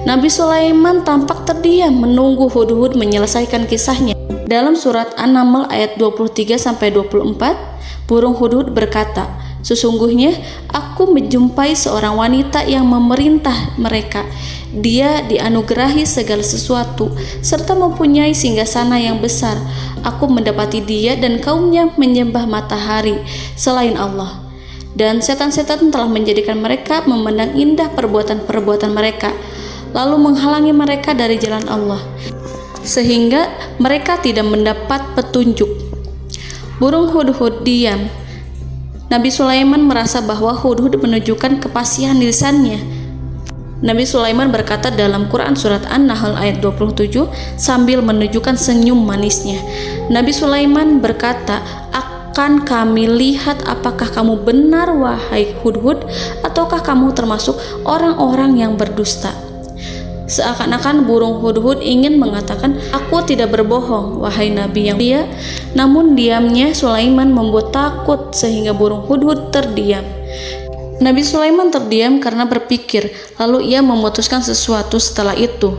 Nabi Sulaiman tampak terdiam menunggu Hudhud menyelesaikan kisahnya. Dalam surat An-Naml ayat 23-24, burung Hudhud berkata, "Sesungguhnya aku menjumpai seorang wanita yang memerintah mereka. Dia dianugerahi segala sesuatu serta mempunyai singgasana yang besar. Aku mendapati dia dan kaumnya menyembah matahari selain Allah. Dan setan-setan telah menjadikan mereka memandang indah perbuatan-perbuatan mereka, lalu menghalangi mereka dari jalan Allah, sehingga mereka tidak mendapat petunjuk." Burung Hudhud diam. Nabi Sulaiman merasa bahwa Hudhud menunjukkan kepasihan lisannya. Nabi Sulaiman berkata dalam Quran surat An-Nahl ayat 27 sambil menunjukkan senyum manisnya. Nabi Sulaiman berkata, "Akan kami lihat apakah kamu benar wahai Hudhud, ataukah kamu termasuk orang-orang yang berdusta." Seakan-akan burung Hudhud ingin mengatakan, "Aku tidak berbohong, wahai Nabi yang mulia." Namun diamnya Sulaiman membuat takut sehingga burung Hudhud terdiam. Nabi Sulaiman terdiam karena berpikir, lalu ia memutuskan sesuatu setelah itu.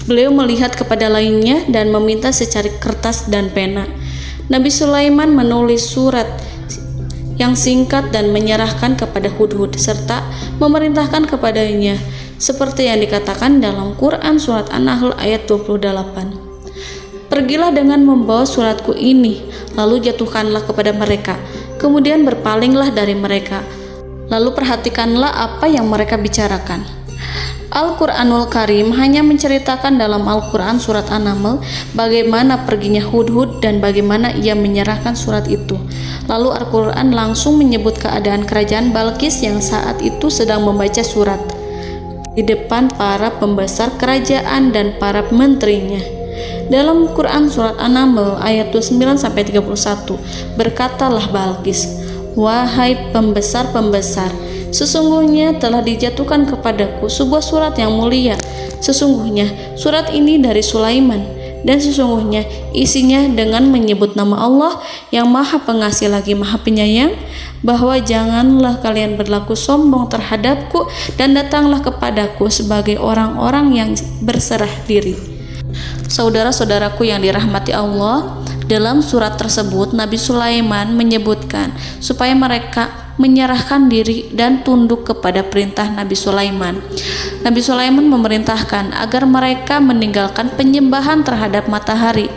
Beliau melihat kepada lainnya dan meminta secari kertas dan pena. Nabi Sulaiman menulis surat yang singkat dan menyerahkan kepada Hudhud serta memerintahkan kepadanya seperti yang dikatakan dalam Quran surat An-Nahl ayat 28. "Pergilah dengan membawa suratku ini, lalu jatuhkanlah kepada mereka, kemudian berpalinglah dari mereka, lalu perhatikanlah apa yang mereka bicarakan." Al-Quranul Karim hanya menceritakan dalam Al-Quran surat An-Naml bagaimana perginya Hudhud dan bagaimana ia menyerahkan surat itu. Lalu Al-Quran langsung menyebut keadaan kerajaan Balqis yang saat itu sedang membaca surat di depan para pembesar kerajaan dan para menterinya. Dalam Quran surat An-Naml ayat 29-31, berkatalah Balqis, "Wahai pembesar-pembesar, sesungguhnya telah dijatuhkan kepadaku sebuah surat yang mulia. Sesungguhnya surat ini dari Sulaiman, dan sesungguhnya isinya dengan menyebut nama Allah yang Maha Pengasih lagi Maha Penyayang, bahwa janganlah kalian berlaku sombong terhadapku dan datanglah kepadaku sebagai orang-orang yang berserah diri." Saudara-saudaraku yang dirahmati Allah, dalam surat tersebut Nabi Sulaiman menyebutkan supaya mereka menyerahkan diri dan tunduk kepada perintah Nabi Sulaiman. Nabi Sulaiman memerintahkan agar mereka meninggalkan penyembahan terhadap matahari.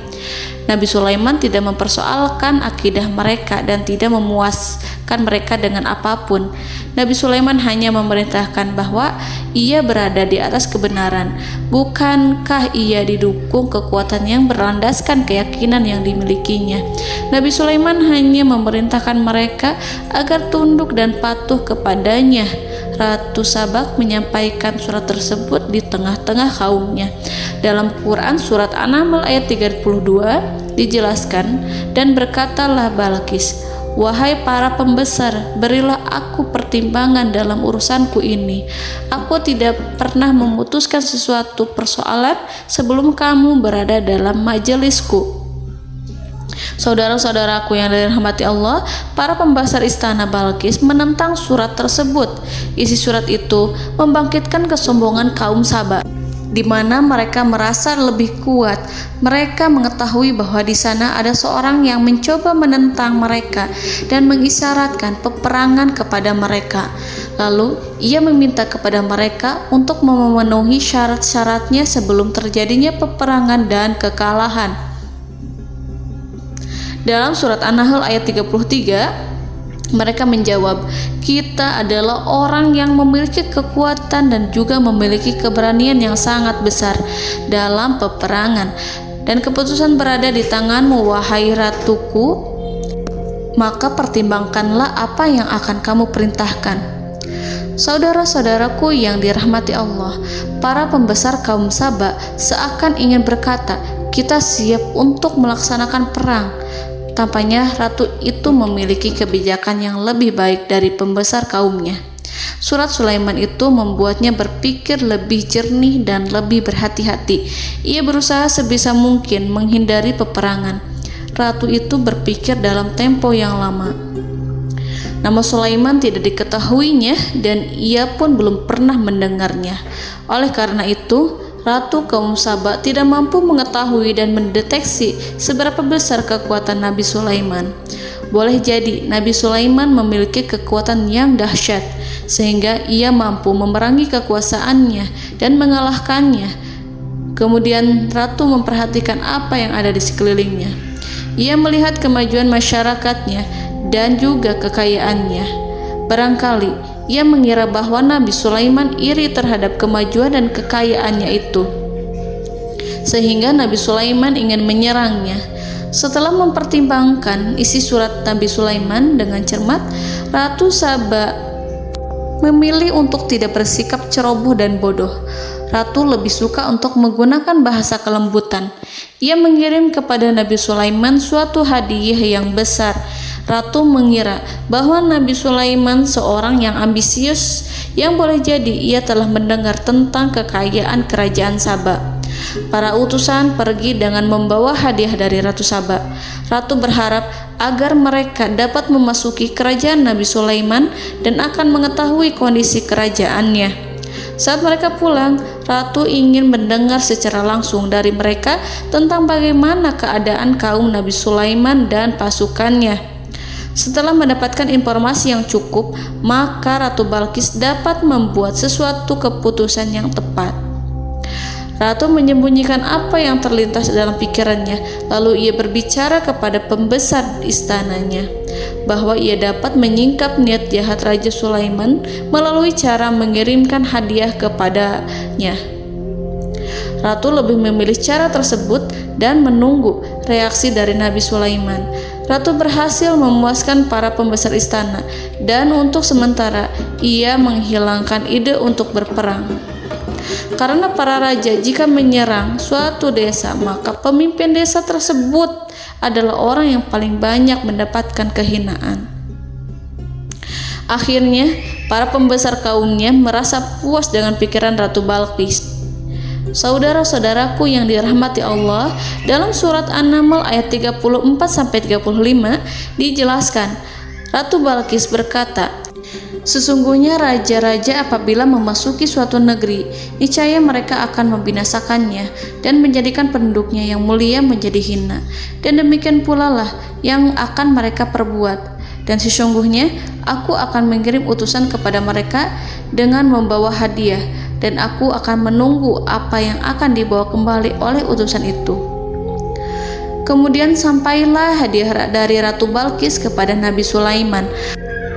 Nabi Sulaiman tidak mempersoalkan akidah mereka dan tidak memuaskan mereka dengan apapun. Nabi Sulaiman hanya memerintahkan bahwa ia berada di atas kebenaran. Bukankah ia didukung kekuatan yang berlandaskan keyakinan yang dimilikinya? Nabi Sulaiman hanya memerintahkan mereka agar tunduk dan patuh kepadanya. Ratu Sabak menyampaikan surat tersebut di tengah-tengah kaumnya. Dalam Quran surat An-Naml ayat 32 dijelaskan, "Dan berkatalah Balqis, wahai para pembesar, berilah aku pertimbangan dalam urusanku ini. Aku tidak pernah memutuskan sesuatu persoalan sebelum kamu berada dalam majelisku." Saudara-saudaraku yang dirahmati Allah, para pembesar istana Balqis menentang surat tersebut. Isi surat itu membangkitkan kesombongan kaum Saba, di mana mereka merasa lebih kuat. Mereka mengetahui bahwa di sana ada seorang yang mencoba menentang mereka dan mengisyaratkan peperangan kepada mereka. Lalu ia meminta kepada mereka untuk memenuhi syarat-syaratnya sebelum terjadinya peperangan dan kekalahan. Dalam surat An-Nahl ayat 33, mereka menjawab, "Kita adalah orang yang memiliki kekuatan dan juga memiliki keberanian yang sangat besar dalam peperangan, dan keputusan berada di tanganmu, wahai ratuku. Maka pertimbangkanlah apa yang akan kamu perintahkan." Saudara-saudaraku yang dirahmati Allah, para pembesar kaum Saba seakan ingin berkata, "Kita siap untuk melaksanakan perang." Tampaknya ratu itu memiliki kebijakan yang lebih baik dari pembesar kaumnya. Surat Sulaiman itu membuatnya berpikir lebih jernih dan lebih berhati-hati. Ia berusaha sebisa mungkin menghindari peperangan. ratu itu berpikir dalam tempo yang lama. Nama Sulaiman tidak diketahuinya dan ia pun belum pernah mendengarnya. Oleh karena itu, Ratu kaum Saba tidak mampu mengetahui dan mendeteksi seberapa besar kekuatan Nabi Sulaiman. Boleh jadi Nabi Sulaiman memiliki kekuatan yang dahsyat, sehingga ia mampu memerangi kekuasaannya dan mengalahkannya. Kemudian Ratu memperhatikan apa yang ada di sekelilingnya. Ia melihat kemajuan masyarakatnya dan juga kekayaannya. Barangkali ia mengira bahwa Nabi Sulaiman iri terhadap kemajuan dan kekayaannya itu, sehingga Nabi Sulaiman ingin menyerangnya. Setelah mempertimbangkan isi surat Nabi Sulaiman dengan cermat, Ratu Saba memilih untuk tidak bersikap ceroboh dan bodoh. Ratu lebih suka untuk menggunakan bahasa kelembutan. Ia mengirim kepada Nabi Sulaiman suatu hadiah yang besar. Ratu mengira bahwa Nabi Sulaiman seorang yang ambisius, yang boleh jadi ia telah mendengar tentang kekayaan kerajaan Saba. Para utusan pergi dengan membawa hadiah dari Ratu Saba. Ratu berharap agar mereka dapat memasuki kerajaan Nabi Sulaiman dan akan mengetahui kondisi kerajaannya. Saat mereka pulang, Ratu ingin mendengar secara langsung dari mereka tentang bagaimana keadaan kaum Nabi Sulaiman dan pasukannya. Setelah mendapatkan informasi yang cukup, maka Ratu Balkis dapat membuat sesuatu keputusan yang tepat. Ratu menyembunyikan apa yang terlintas dalam pikirannya, lalu ia berbicara kepada pembesar istananya bahwa ia dapat menyingkap niat jahat Raja Sulaiman melalui cara mengirimkan hadiah kepadanya. Ratu lebih memilih cara tersebut dan menunggu reaksi dari Nabi Sulaiman. Ratu berhasil memuaskan para pembesar istana, dan untuk sementara ia menghilangkan ide untuk berperang. Karena para raja jika menyerang suatu desa, maka pemimpin desa tersebut adalah orang yang paling banyak mendapatkan kehinaan. Akhirnya, para pembesar kaumnya merasa puas dengan pikiran Ratu Balkis. Saudara-saudaraku yang dirahmati Allah, dalam surat An-Naml ayat 34-35 dijelaskan, Ratu Balkis berkata, "Sesungguhnya raja-raja apabila memasuki suatu negeri, niscaya mereka akan membinasakannya dan menjadikan penduduknya yang mulia menjadi hina. Dan demikian pula lah yang akan mereka perbuat. Dan sesungguhnya aku akan mengirim utusan kepada mereka dengan membawa hadiah, dan aku akan menunggu apa yang akan dibawa kembali oleh utusan itu." Kemudian sampailah hadiah dari Ratu Balkis kepada Nabi Sulaiman.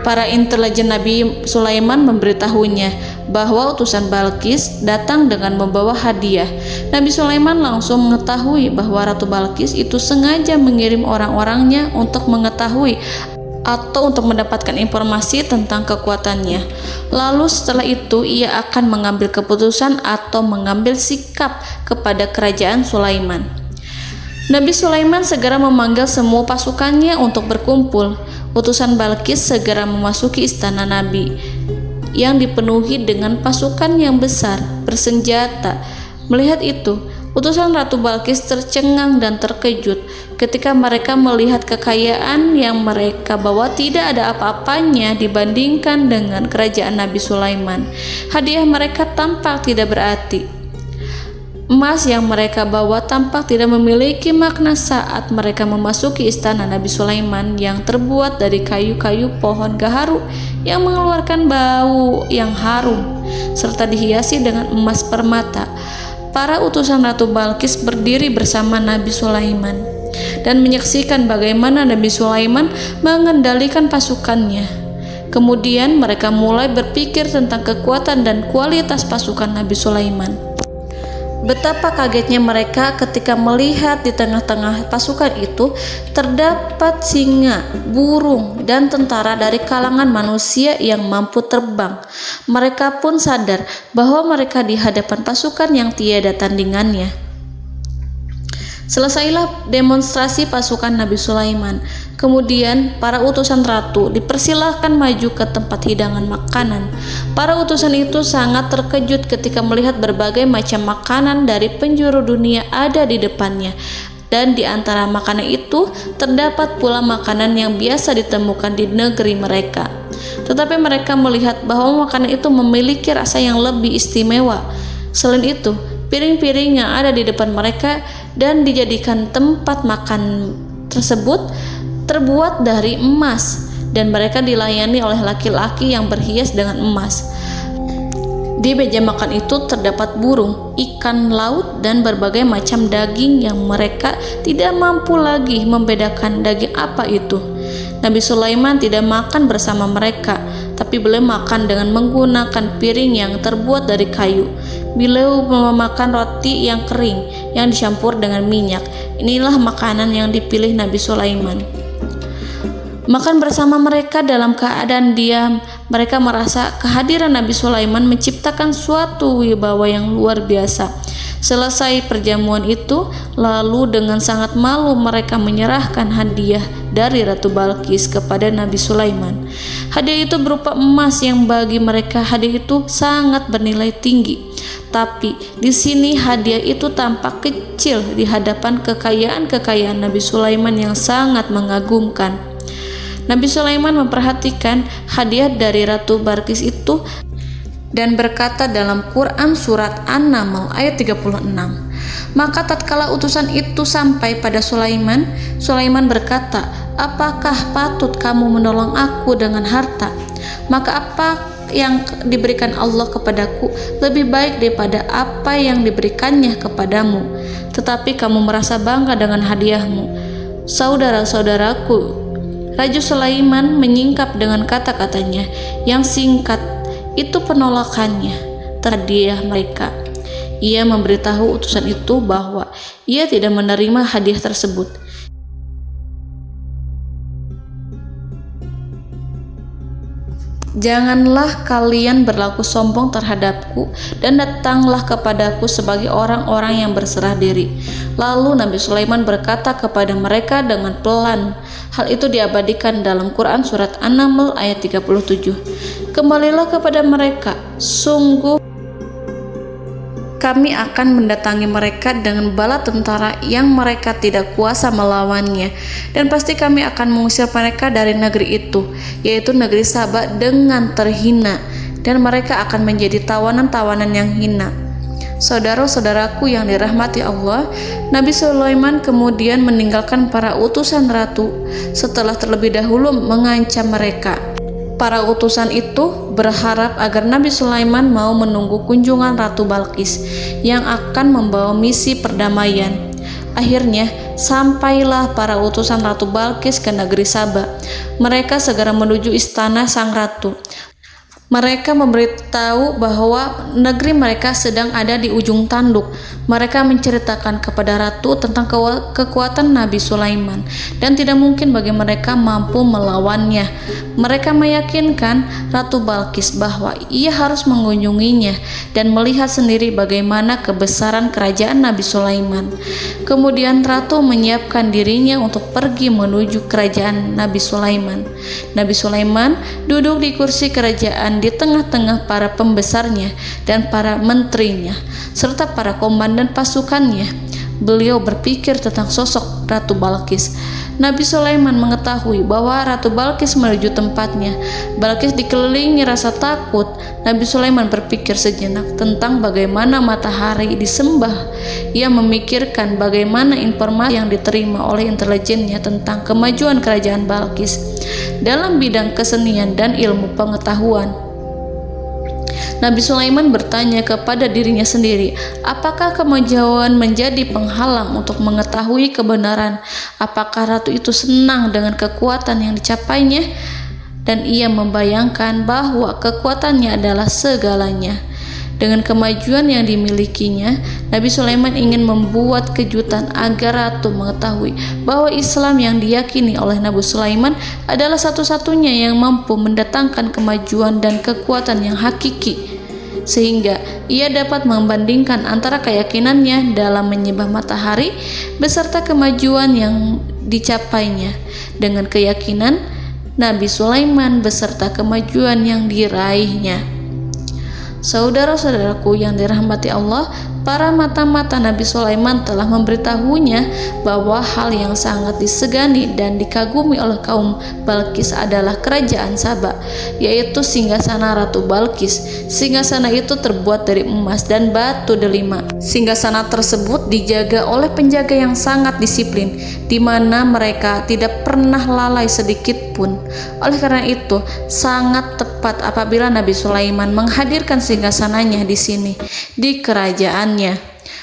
Para intelijen Nabi Sulaiman memberitahunya bahwa utusan Balkis datang dengan membawa hadiah. Nabi Sulaiman langsung mengetahui bahwa Ratu Balkis itu sengaja mengirim orang-orangnya untuk mengetahui atau untuk mendapatkan informasi tentang kekuatannya. Lalu setelah itu ia akan mengambil keputusan atau mengambil sikap kepada kerajaan Sulaiman. Nabi Sulaiman segera memanggil semua pasukannya untuk berkumpul. Utusan Balkis segera memasuki istana Nabi yang dipenuhi dengan pasukan yang besar bersenjata. Melihat itu, utusan Ratu Balkis tercengang dan terkejut ketika mereka melihat kekayaan yang mereka bawa tidak ada apa-apanya dibandingkan dengan kerajaan Nabi Sulaiman. Hadiah mereka tampak tidak berarti. Emas yang mereka bawa tampak tidak memiliki makna saat mereka memasuki istana Nabi Sulaiman yang terbuat dari kayu-kayu pohon gaharu yang mengeluarkan bau yang harum serta dihiasi dengan emas permata. Para utusan Ratu Balkis berdiri bersama Nabi Sulaiman dan menyaksikan bagaimana Nabi Sulaiman mengendalikan pasukannya. Kemudian mereka mulai berpikir tentang kekuatan dan kualitas pasukan Nabi Sulaiman. Betapa kagetnya mereka ketika melihat di tengah-tengah pasukan itu terdapat singa, burung, dan tentara dari kalangan manusia yang mampu terbang. Mereka pun sadar bahwa mereka di hadapan pasukan yang tiada tandingannya. Selesailah demonstrasi pasukan Nabi Sulaiman. Kemudian para utusan ratu dipersilahkan maju ke tempat hidangan makanan. Para utusan itu sangat terkejut ketika melihat berbagai macam makanan dari penjuru dunia ada di depannya. dan di antara makanan itu terdapat pula makanan yang biasa ditemukan di negeri mereka. Tetapi mereka melihat bahwa makanan itu memiliki rasa yang lebih istimewa. Selain itu, piring-piring yang ada di depan mereka dan dijadikan tempat makan tersebut terbuat dari emas, dan mereka dilayani oleh laki-laki yang berhias dengan emas. Di meja makan itu terdapat burung, ikan laut, dan berbagai macam daging yang mereka tidak mampu lagi membedakan daging apa itu. Nabi Sulaiman tidak makan bersama mereka, tapi beliau makan dengan menggunakan piring yang terbuat dari kayu. Beliau memakan roti yang kering yang dicampur dengan minyak. Inilah makanan yang dipilih Nabi Sulaiman. Makan bersama mereka dalam keadaan diam, mereka merasa kehadiran Nabi Sulaiman menciptakan suatu wibawa yang luar biasa. Selesai perjamuan itu, lalu dengan sangat malu mereka menyerahkan hadiah dari Ratu Balqis kepada Nabi Sulaiman. Hadiah itu berupa emas yang bagi mereka hadiah itu sangat bernilai tinggi. Tapi di sini hadiah itu tampak kecil di hadapan kekayaan-kekayaan Nabi Sulaiman yang sangat mengagumkan. Nabi Sulaiman memperhatikan hadiah dari Ratu Balqis itu dan berkata dalam Quran surat An-Naml ayat 36. Maka tatkala utusan itu sampai pada Sulaiman, Sulaiman berkata, "Apakah patut kamu menolong aku dengan harta? Maka apa yang diberikan Allah kepadaku lebih baik daripada apa yang diberikannya kepadamu. Tetapi kamu merasa bangga dengan hadiahmu." Saudara-saudaraku, Raja Sulaiman menyingkap dengan kata-katanya yang singkat itu penolakannya terhadap hadiah mereka. Ia memberitahu utusan itu bahwa ia tidak menerima hadiah tersebut. "Janganlah kalian berlaku sombong terhadapku dan datanglah kepadaku sebagai orang-orang yang berserah diri." Lalu Nabi Sulaiman berkata kepada mereka dengan pelan. Hal itu diabadikan dalam Quran surat An-Naml ayat 37. "Kembalilah kepada mereka, sungguh kami akan mendatangi mereka dengan bala tentara yang mereka tidak kuasa melawannya, dan pasti kami akan mengusir mereka dari negeri itu, yaitu negeri Saba, dengan terhina, dan mereka akan menjadi tawanan-tawanan yang hina." Saudara-saudaraku yang dirahmati Allah, Nabi Sulaiman kemudian meninggalkan para utusan ratu setelah terlebih dahulu mengancam mereka. Para utusan itu berharap agar Nabi Sulaiman mau menunggu kunjungan Ratu Balqis yang akan membawa misi perdamaian. Akhirnya sampailah para utusan Ratu Balqis ke negeri Saba. Mereka segera menuju istana sang ratu. Mereka memberitahu bahwa negeri mereka sedang ada di ujung tanduk. Mereka menceritakan kepada ratu tentang kekuatan Nabi Sulaiman dan tidak mungkin bagi mereka mampu melawannya. Mereka meyakinkan Ratu Balqis bahwa ia harus mengunjunginya dan melihat sendiri bagaimana kebesaran kerajaan Nabi Sulaiman. Kemudian ratu menyiapkan dirinya untuk pergi menuju kerajaan Nabi Sulaiman. Nabi Sulaiman duduk di kursi kerajaan di tengah-tengah para pembesarnya dan para menterinya serta para komandan pasukannya. Beliau berpikir tentang sosok Ratu Balqis. Nabi Sulaiman mengetahui bahwa Ratu Balqis menuju tempatnya. Balqis dikelilingi rasa takut. Nabi Sulaiman berpikir sejenak tentang bagaimana matahari disembah. Ia memikirkan bagaimana informasi yang diterima oleh intelijennya tentang kemajuan kerajaan Balqis dalam bidang kesenian dan ilmu pengetahuan. Nabi Sulaiman bertanya kepada dirinya sendiri, apakah kemajuan menjadi penghalang untuk mengetahui kebenaran? Apakah ratu itu senang dengan kekuatan yang dicapainya? Dan ia membayangkan bahwa kekuatannya adalah segalanya. Dengan kemajuan yang dimilikinya, Nabi Sulaiman ingin membuat kejutan agar ratu mengetahui bahwa Islam yang diyakini oleh Nabi Sulaiman adalah satu-satunya yang mampu mendatangkan kemajuan dan kekuatan yang hakiki, sehingga ia dapat membandingkan antara keyakinannya dalam menyembah matahari beserta kemajuan yang dicapainya dengan keyakinan Nabi Sulaiman beserta kemajuan yang diraihnya. Saudara-saudaraku yang dirahmati Allah, para mata-mata Nabi Sulaiman telah memberitahunya bahwa hal yang sangat disegani dan dikagumi oleh kaum Balkis adalah kerajaan Saba, yaitu singgasana Ratu Balkis. Singgasana itu terbuat dari emas dan batu delima. Singgasana tersebut dijaga oleh penjaga yang sangat disiplin, di mana mereka tidak pernah lalai sedikit pun. Oleh karena itu, sangat tepat apabila Nabi Sulaiman menghadirkan singgasananya di sini, di kerajaannya,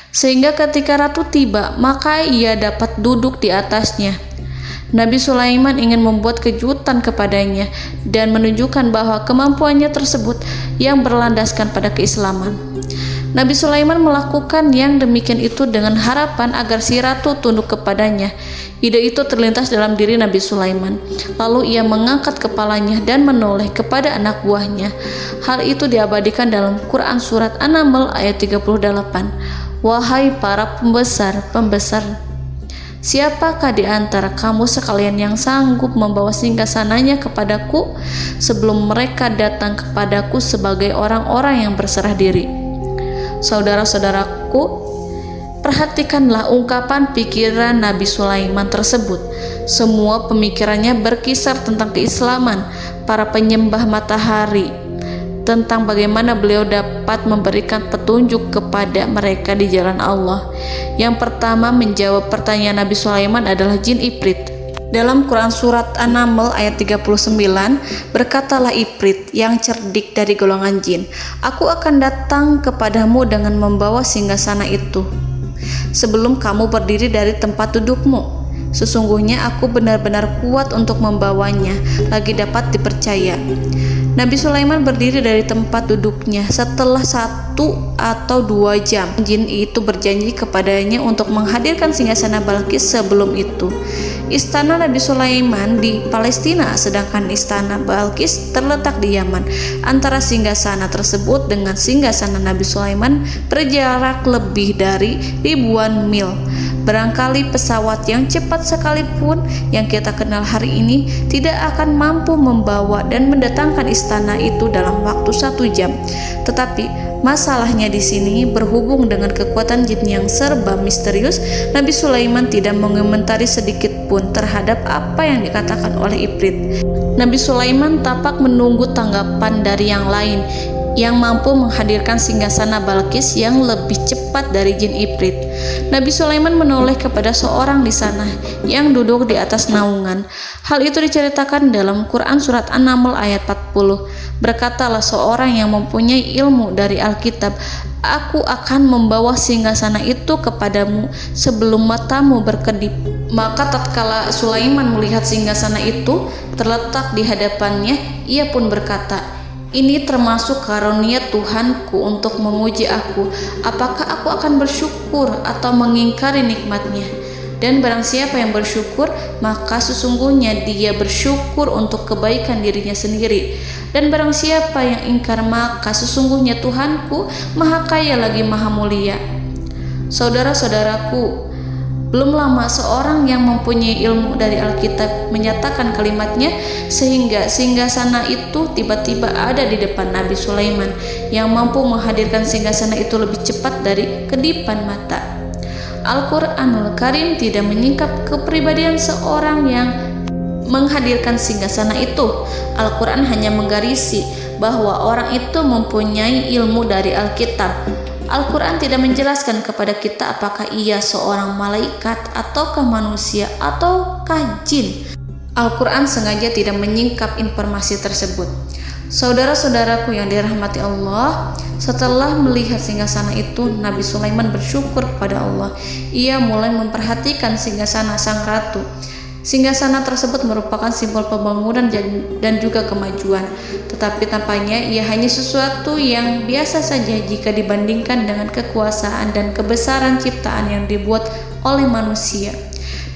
sehingga ketika ratu tiba, maka ia dapat duduk di atasnya. Nabi Sulaiman ingin membuat kejutan kepadanya dan menunjukkan bahwa kemampuannya tersebut yang berlandaskan pada keislaman. Nabi Sulaiman melakukan yang demikian itu dengan harapan agar si ratu tunduk kepadanya. Ide itu terlintas dalam diri Nabi Sulaiman. Lalu ia mengangkat kepalanya dan menoleh kepada anak buahnya. Hal itu diabadikan dalam Quran surat An-Naml ayat 38. Wahai para pembesar, siapakah di antara kamu sekalian yang sanggup membawa singgasananya kepadaku sebelum mereka datang kepadaku sebagai orang-orang yang berserah diri? Saudara-saudaraku, perhatikanlah ungkapan pikiran Nabi Sulaiman tersebut. Semua pemikirannya berkisar tentang keislaman para penyembah matahari, tentang bagaimana beliau dapat memberikan petunjuk kepada mereka di jalan Allah. Yang pertama menjawab pertanyaan Nabi Sulaiman adalah jin Ifrit. Dalam Quran surat An-Naml ayat 39, berkatalah Ifrit yang cerdik dari golongan jin, aku akan datang kepadamu dengan membawa singgasana itu sebelum kamu berdiri dari tempat dudukmu. Sesungguhnya aku benar-benar kuat untuk membawanya, lagi dapat dipercaya. Nabi Sulaiman berdiri dari tempat duduknya setelah 1 atau 2 jam. Jin itu berjanji kepadanya untuk menghadirkan singgasana Balkis sebelum itu. Istana Nabi Sulaiman di Palestina, sedangkan istana Balkis terletak di Yaman. Antara singgasana tersebut dengan singgasana Nabi Sulaiman berjarak lebih dari ribuan mil. Barangkali pesawat yang cepat sekalipun yang kita kenal hari ini tidak akan mampu membawa dan mendatangkan istana itu dalam waktu 1 jam. Tetapi masalahnya di sini berhubung dengan kekuatan jin yang serba misterius, Nabi Sulaiman tidak mengomentari sedikit pun terhadap apa yang dikatakan oleh Ifrit. Nabi Sulaiman tapak menunggu tanggapan dari yang lain yang mampu menghadirkan singgasana Balkis yang lebih cepat dari jin Ifrit. Nabi Sulaiman menoleh kepada seorang di sana yang duduk di atas naungan. Hal itu diceritakan dalam Quran surat An-Naml ayat 40. Berkatalah seorang yang mempunyai ilmu dari Alkitab, aku akan membawa singgasana itu kepadamu sebelum matamu berkedip. Maka tatkala Sulaiman melihat singgasana itu terletak di hadapannya, ia pun berkata, ini termasuk karunia Tuhanku untuk menguji aku. Apakah aku akan bersyukur atau mengingkari nikmatnya? Dan barang siapa yang bersyukur, maka sesungguhnya dia bersyukur untuk kebaikan dirinya sendiri. Dan barang siapa yang ingkar, maka sesungguhnya Tuhanku maha kaya lagi maha mulia. Saudara-saudaraku, belum lama seorang yang mempunyai ilmu dari Alkitab menyatakan kalimatnya, sehingga singgasana itu tiba-tiba ada di depan Nabi Sulaiman yang mampu menghadirkan singgasana itu lebih cepat dari kedipan mata. Al-Quranul Karim tidak menyingkap kepribadian seorang yang menghadirkan singgasana itu. Al-Quran hanya menggarisi bahwa orang itu mempunyai ilmu dari Alkitab. Al-Quran tidak menjelaskan kepada kita apakah ia seorang malaikat ataukah manusia ataukah jin. Al-Quran sengaja tidak menyingkap informasi tersebut. Saudara-saudaraku yang dirahmati Allah, setelah melihat singgasana itu, Nabi Sulaiman bersyukur kepada Allah. Ia mulai memperhatikan singgasana sang ratu. Singgasana tersebut merupakan simbol pembangunan dan juga kemajuan, tetapi tampaknya ia hanya sesuatu yang biasa saja jika dibandingkan dengan kekuasaan dan kebesaran ciptaan yang dibuat oleh manusia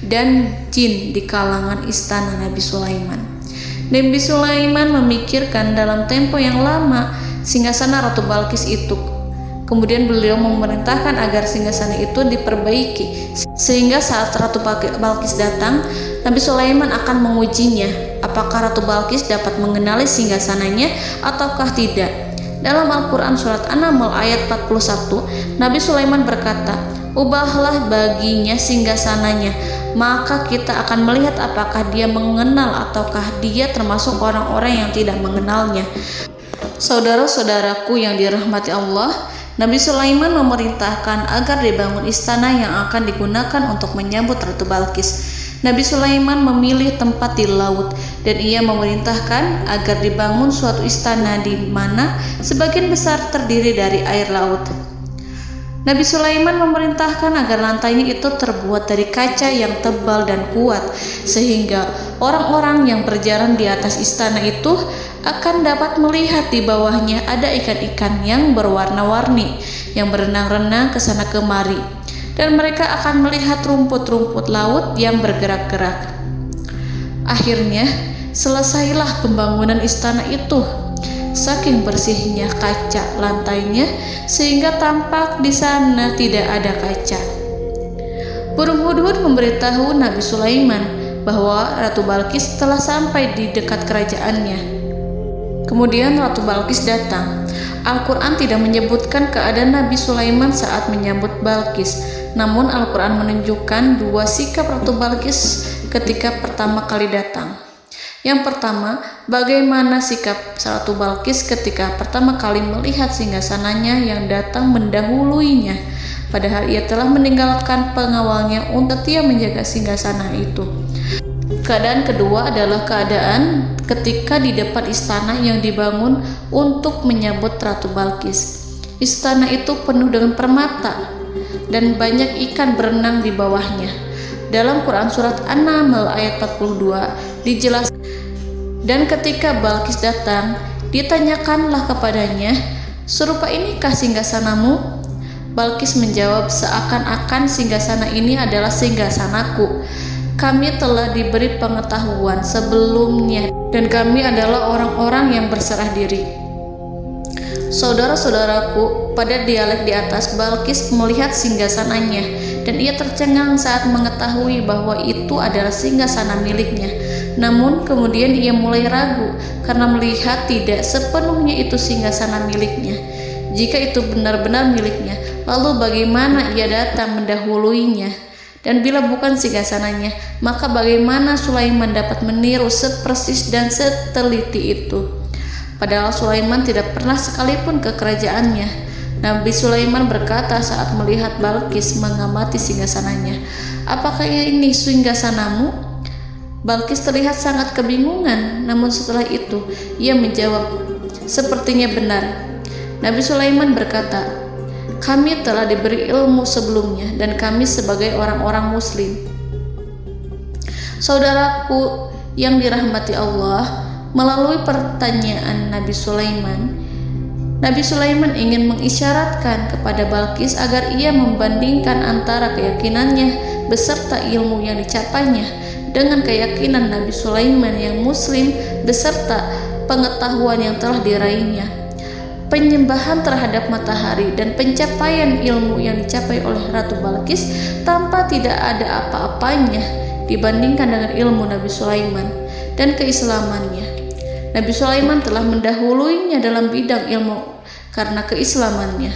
dan jin di kalangan istana Nabi Sulaiman. Nabi Sulaiman memikirkan dalam tempo yang lama singgasana Ratu Balkis itu. Kemudian beliau memerintahkan agar singgasana itu diperbaiki, sehingga saat Ratu Balkis datang, Nabi Sulaiman akan mengujinya apakah Ratu Balkis dapat mengenali singgasananya ataukah tidak. Dalam Al-Quran surat An-Naml ayat 41, Nabi Sulaiman berkata, "Ubahlah baginya singgasananya, maka kita akan melihat apakah dia mengenal ataukah dia termasuk orang-orang yang tidak mengenalnya." Saudara-saudaraku yang dirahmati Allah, Nabi Sulaiman memerintahkan agar dibangun istana yang akan digunakan untuk menyambut Ratu Balqis. Nabi Sulaiman memilih tempat di laut dan ia memerintahkan agar dibangun suatu istana di mana sebagian besar terdiri dari air laut. Nabi Sulaiman memerintahkan agar lantainya itu terbuat dari kaca yang tebal dan kuat, sehingga orang-orang yang berjalan di atas istana itu akan dapat melihat di bawahnya ada ikan-ikan yang berwarna-warni yang berenang-renang ke sana kemari, dan mereka akan melihat rumput-rumput laut yang bergerak-gerak. Akhirnya, selesailah pembangunan istana itu. Saking bersihnya kaca lantainya sehingga tampak di sana tidak ada kaca. Burung hudhud memberitahu Nabi Sulaiman bahwa Ratu Balqis telah sampai di dekat kerajaannya. Kemudian Ratu Balqis datang. Al-Quran tidak menyebutkan keadaan Nabi Sulaiman saat menyambut Balqis, namun Al-Quran menunjukkan dua sikap Ratu Balqis ketika pertama kali datang. Yang pertama, bagaimana sikap Ratu Balqis ketika pertama kali melihat singgasananya yang datang mendahuluinya, padahal ia telah meninggalkan pengawalnya untuk setia menjaga singgasana itu. Keadaan kedua adalah keadaan ketika di depan istana yang dibangun untuk menyambut Ratu Balqis. Istana itu penuh dengan permata dan banyak ikan berenang di bawahnya. Dalam Quran surat An-Naml ayat 42 dijelaskan, dan ketika Balqis datang, ditanyakanlah kepadanya, "Serupa inikah singgasanamu?" Balqis menjawab, "Seakan-akan singgasana ini adalah singgasanaku. Kami telah diberi pengetahuan sebelumnya dan kami adalah orang-orang yang berserah diri." Saudara-saudaraku, pada dialek di atas, Balqis melihat singgasananya dan ia tercengang saat mengetahui bahwa itu adalah singgasana miliknya. Namun kemudian ia mulai ragu karena melihat tidak sepenuhnya itu singgasana miliknya. Jika itu benar-benar miliknya, lalu bagaimana ia datang mendahuluinya? Dan bila bukan singgasananya, maka bagaimana Sulaiman dapat meniru sepersis dan seteliti itu? Padahal Sulaiman tidak pernah sekalipun ke kerajaannya. Nabi Sulaiman berkata saat melihat Balqis mengamati singgasananya, "Apakah ini singgasanamu?" Balqis terlihat sangat kebingungan, namun setelah itu ia menjawab, "Sepertinya benar." Nabi Sulaiman berkata, "Kami telah diberi ilmu sebelumnya dan kami sebagai orang-orang muslim." Saudaraku yang dirahmati Allah, melalui pertanyaan Nabi Sulaiman ingin mengisyaratkan kepada Balqis agar ia membandingkan antara keyakinannya beserta ilmu yang dicapainya dengan keyakinan Nabi Sulaiman yang muslim beserta pengetahuan yang telah diraihnya. Penyembahan terhadap matahari dan pencapaian ilmu yang dicapai oleh Ratu Balqis tanpa tidak ada apa-apanya dibandingkan dengan ilmu Nabi Sulaiman dan keislamannya. Nabi Sulaiman telah mendahuluinya dalam bidang ilmu karena keislamannya.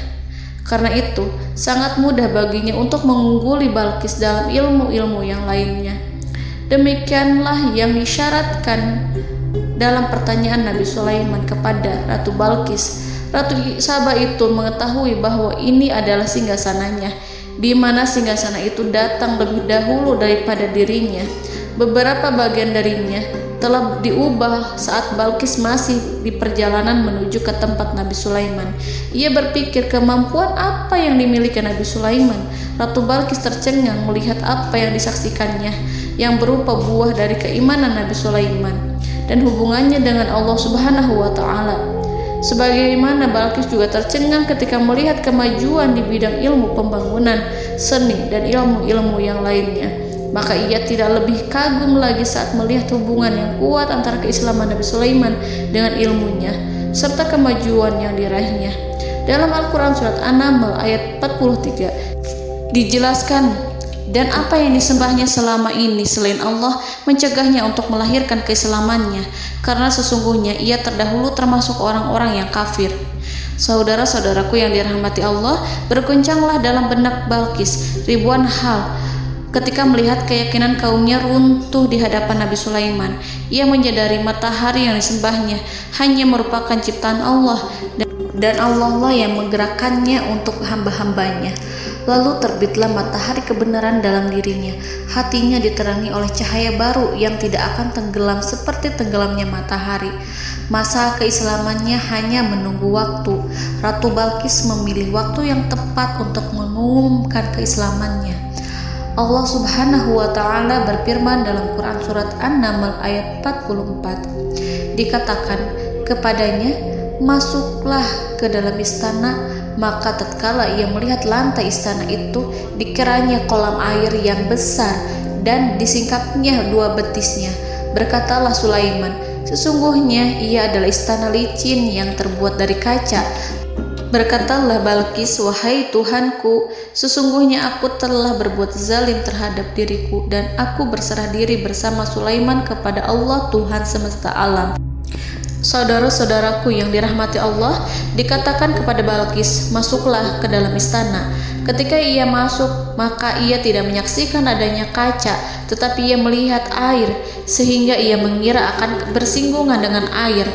Karena itu, sangat mudah baginya untuk mengungguli Balqis dalam ilmu-ilmu yang lainnya. Demikianlah yang disyaratkan dalam pertanyaan Nabi Sulaiman kepada Ratu Balqis. Ratu Saba itu mengetahui bahwa ini adalah singgasananya, di mana singgasana itu datang lebih dahulu daripada dirinya. Beberapa bagian darinya telah diubah saat Balqis masih di perjalanan menuju ke tempat Nabi Sulaiman. Ia berpikir kemampuan apa yang dimiliki Nabi Sulaiman. Ratu Balqis tercengang melihat apa yang disaksikannya, yang berupa buah dari keimanan Nabi Sulaiman dan hubungannya dengan Allah Subhanahu wa Ta'ala. Sebagaimana Balqis juga tercengang ketika melihat kemajuan di bidang ilmu pembangunan, seni, dan ilmu-ilmu yang lainnya. Maka ia tidak lebih kagum lagi saat melihat hubungan yang kuat antara keislaman Nabi Sulaiman dengan ilmunya serta kemajuan yang diraihnya. Dalam Al-Quran surat An-Naml ayat 43 dijelaskan, dan apa yang disembahnya selama ini selain Allah mencegahnya untuk melahirkan keislamannya, karena sesungguhnya ia terdahulu termasuk orang-orang yang kafir. Saudara-saudaraku yang dirahmati Allah, bergoncanglah dalam benak Balqis ribuan hal ketika melihat keyakinan kaumnya runtuh di hadapan Nabi Sulaiman. Ia menyadari matahari yang disembahnya hanya merupakan ciptaan Allah, dan Allah lah yang menggerakkannya untuk hamba-hambanya. Lalu terbitlah matahari kebenaran dalam dirinya. Hatinya diterangi oleh cahaya baru yang tidak akan tenggelam seperti tenggelamnya matahari. Masa keislamannya hanya menunggu waktu. Ratu Balqis memilih waktu yang tepat untuk mengumumkan keislamannya. Allah Subhanahu wa Ta'ala berfirman dalam Quran Surat An-Naml ayat 44. Dikatakan kepadanya, masuklah ke dalam istana. Maka tatkala ia melihat lantai istana itu, dikiranya kolam air yang besar dan disingkapnya dua betisnya. Berkatalah Sulaiman, sesungguhnya ia adalah istana licin yang terbuat dari kaca. Berkatalah Balqis, wahai Tuhanku, sesungguhnya aku telah berbuat zalim terhadap diriku, dan aku berserah diri bersama Sulaiman kepada Allah Tuhan semesta alam. Saudara-saudaraku yang dirahmati Allah, dikatakan kepada Balqis, masuklah ke dalam istana. Ketika ia masuk, maka ia tidak menyaksikan adanya kaca, tetapi ia melihat air, sehingga ia mengira akan bersinggungan dengan air.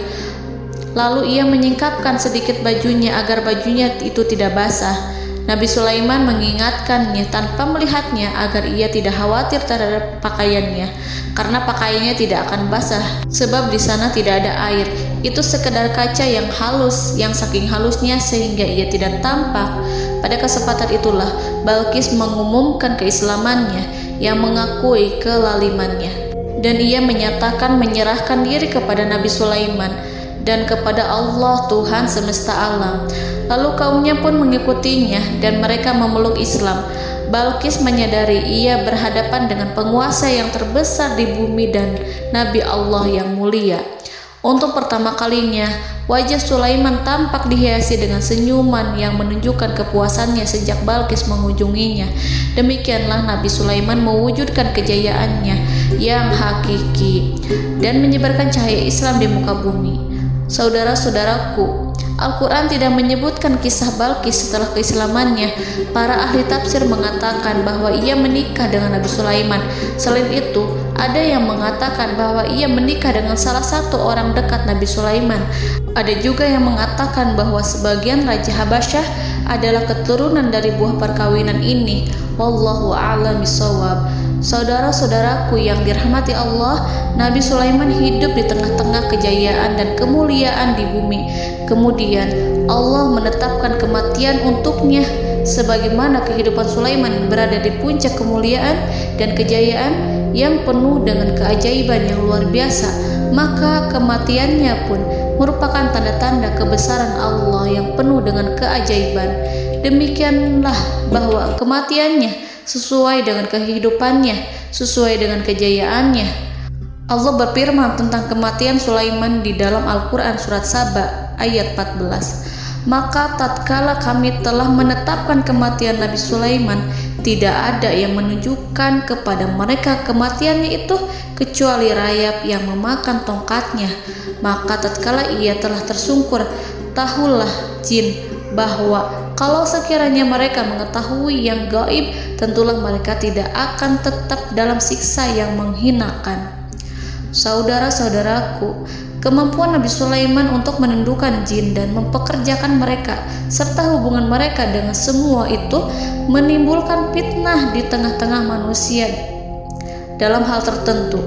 Lalu ia menyingkapkan sedikit bajunya agar bajunya itu tidak basah. Nabi Sulaiman mengingatkannya tanpa melihatnya agar ia tidak khawatir terhadap pakaiannya, karena pakaiannya tidak akan basah sebab di sana tidak ada air. Itu sekedar kaca yang halus, yang saking halusnya sehingga ia tidak tampak. Pada kesempatan itulah Balqis mengumumkan keislamannya yang mengakui kelalimannya, dan ia menyatakan menyerahkan diri kepada Nabi Sulaiman dan kepada Allah Tuhan semesta alam. Lalu kaumnya pun mengikutinya dan mereka memeluk Islam. Balqis menyadari ia berhadapan dengan penguasa yang terbesar di bumi dan Nabi Allah yang mulia. Untuk pertama kalinya, wajah Sulaiman tampak dihiasi dengan senyuman yang menunjukkan kepuasannya sejak Balqis mengunjunginya. Demikianlah Nabi Sulaiman mewujudkan kejayaannya yang hakiki dan menyebarkan cahaya Islam di muka bumi. Saudara-saudaraku, Al-Quran tidak menyebutkan kisah Balqis setelah keislamannya. Para ahli tafsir mengatakan bahwa ia menikah dengan Nabi Sulaiman. Selain itu, ada yang mengatakan bahwa ia menikah dengan salah satu orang dekat Nabi Sulaiman. Ada juga yang mengatakan bahwa sebagian Raja Habasyah adalah keturunan dari buah perkawinan ini. Wallahu a'lam bishawab. Saudara-saudaraku yang dirahmati Allah, Nabi Sulaiman hidup di tengah-tengah kejayaan dan kemuliaan di bumi. Kemudian Allah menetapkan kematian untuknya, sebagaimana kehidupan Sulaiman berada di puncak kemuliaan dan kejayaan yang penuh dengan keajaiban yang luar biasa. Maka kematiannya pun merupakan tanda-tanda kebesaran Allah yang penuh dengan keajaiban. Demikianlah bahwa kematiannya sesuai dengan kehidupannya, sesuai dengan kejayaannya. Allah berfirman tentang kematian Sulaiman di dalam Al-Quran Surat Saba ayat 14. Maka tatkala kami telah menetapkan kematian Nabi Sulaiman, tidak ada yang menunjukkan kepada mereka kematiannya itu kecuali rayap yang memakan tongkatnya. Maka tatkala ia telah tersungkur, tahulah jin bahwa kalau sekiranya mereka mengetahui yang gaib, tentulah mereka tidak akan tetap dalam siksa yang menghinakan. Saudara-saudaraku, kemampuan Nabi Sulaiman untuk menundukkan jin dan mempekerjakan mereka serta hubungan mereka dengan semua itu menimbulkan fitnah di tengah-tengah manusia dalam hal tertentu.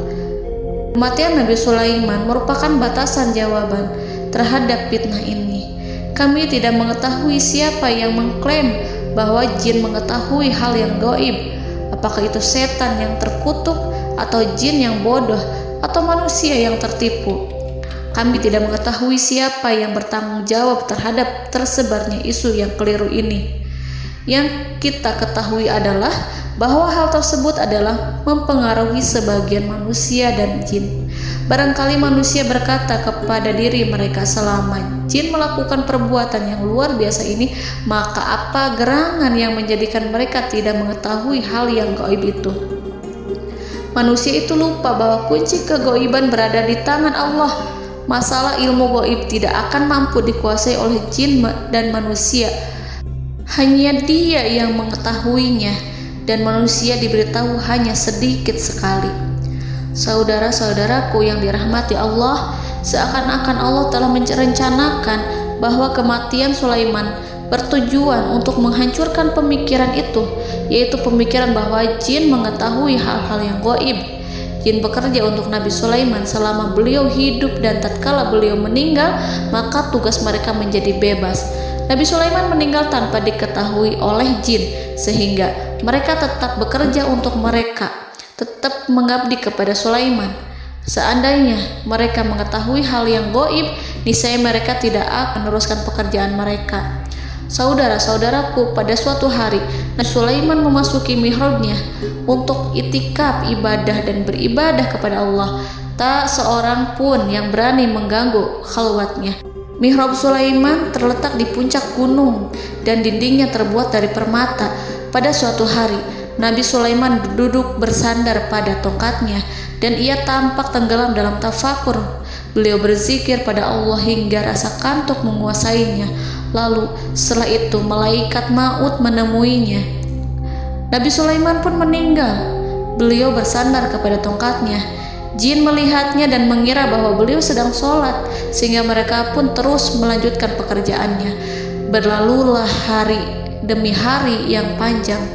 Kematian Nabi Sulaiman merupakan batasan jawaban terhadap fitnah ini. Kami tidak mengetahui siapa yang mengklaim bahwa jin mengetahui hal yang gaib. Apakah itu setan yang terkutuk, atau jin yang bodoh, atau manusia yang tertipu? Kami tidak mengetahui siapa yang bertanggung jawab terhadap tersebarnya isu yang keliru ini. Yang kita ketahui adalah bahwa hal tersebut adalah mempengaruhi sebagian manusia dan jin. Barangkali manusia berkata kepada diri mereka, selama jin melakukan perbuatan yang luar biasa ini, maka apa gerangan yang menjadikan mereka tidak mengetahui hal yang gaib itu? Manusia itu lupa bahwa kunci kegaiban berada di tangan Allah. masalah ilmu gaib tidak akan mampu dikuasai oleh jin dan manusia. Hanya Dia yang mengetahuinya, dan manusia diberitahu hanya sedikit sekali. Saudara-saudaraku yang dirahmati Allah, seakan-akan Allah telah merencanakan bahwa kematian Sulaiman bertujuan untuk menghancurkan pemikiran itu, yaitu pemikiran bahwa jin mengetahui hal-hal yang gaib. Jin bekerja untuk Nabi Sulaiman selama beliau hidup, dan tatkala beliau meninggal, maka tugas mereka menjadi bebas. Nabi Sulaiman meninggal tanpa diketahui oleh jin, sehingga mereka tetap bekerja untuk mereka, tetap mengabdi kepada Sulaiman. Seandainya mereka mengetahui hal yang gaib, niscaya mereka tidak akan meneruskan pekerjaan mereka. Saudara-saudaraku, pada suatu hari Nabi Sulaiman memasuki mihrabnya untuk itikaf ibadah dan beribadah kepada Allah. Tak seorang pun yang berani mengganggu khalwatnya. Mihrab Sulaiman terletak di puncak gunung dan dindingnya terbuat dari permata. Pada suatu hari Nabi Sulaiman duduk bersandar pada tongkatnya, dan ia tampak tenggelam dalam tafakur. Beliau berzikir pada Allah hingga rasa kantuk menguasainya. Lalu setelah itu malaikat maut menemuinya. Nabi Sulaiman pun meninggal. Beliau bersandar kepada tongkatnya. Jin melihatnya dan mengira bahwa beliau sedang sholat, sehingga mereka pun terus melanjutkan pekerjaannya. Berlalulah hari demi hari yang panjang.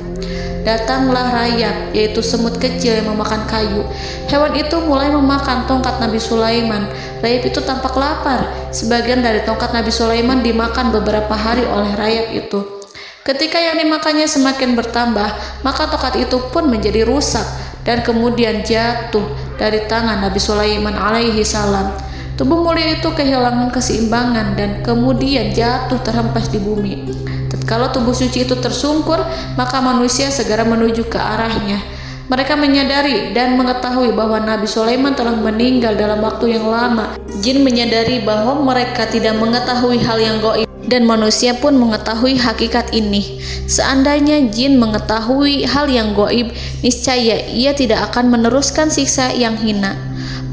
Datanglah rayap, yaitu semut kecil yang memakan kayu. Hewan itu mulai memakan tongkat Nabi Sulaiman. Rayap itu tampak lapar. Sebagian dari tongkat Nabi Sulaiman dimakan beberapa hari oleh rayap itu. Ketika yang dimakannya semakin bertambah, maka tongkat itu pun menjadi rusak dan kemudian jatuh dari tangan Nabi Sulaiman alaihi salam. Tubuh mulia itu kehilangan keseimbangan dan kemudian jatuh terhempas di bumi. Tatkala tubuh suci itu tersungkur, maka manusia segera menuju ke arahnya. Mereka menyadari dan mengetahui bahwa Nabi Sulaiman telah meninggal dalam waktu yang lama. Jin menyadari bahwa mereka tidak mengetahui hal yang gaib, dan manusia pun mengetahui hakikat ini. Seandainya jin mengetahui hal yang gaib, niscaya ia tidak akan meneruskan siksa yang hina.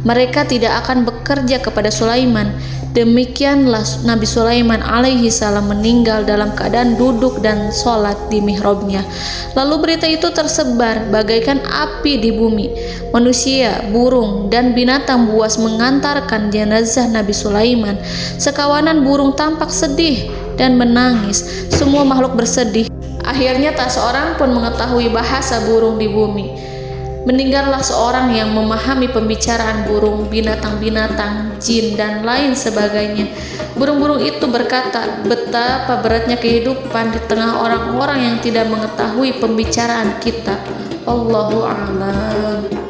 Mereka tidak akan bekerja kepada Sulaiman. Demikianlah Nabi Sulaiman alaihi salam meninggal dalam keadaan duduk dan sholat di mihrabnya. Lalu berita itu tersebar bagaikan api di bumi. Manusia, burung, dan binatang buas mengantarkan jenazah Nabi Sulaiman. Sekawanan burung tampak sedih dan menangis. Semua makhluk bersedih. Akhirnya tak seorang pun mengetahui bahasa burung di bumi. Meninggallah seorang yang memahami pembicaraan burung, binatang-binatang, jin, dan lain sebagainya. Burung-burung itu berkata, betapa beratnya kehidupan di tengah orang-orang yang tidak mengetahui pembicaraan kita. Allahu a'lam.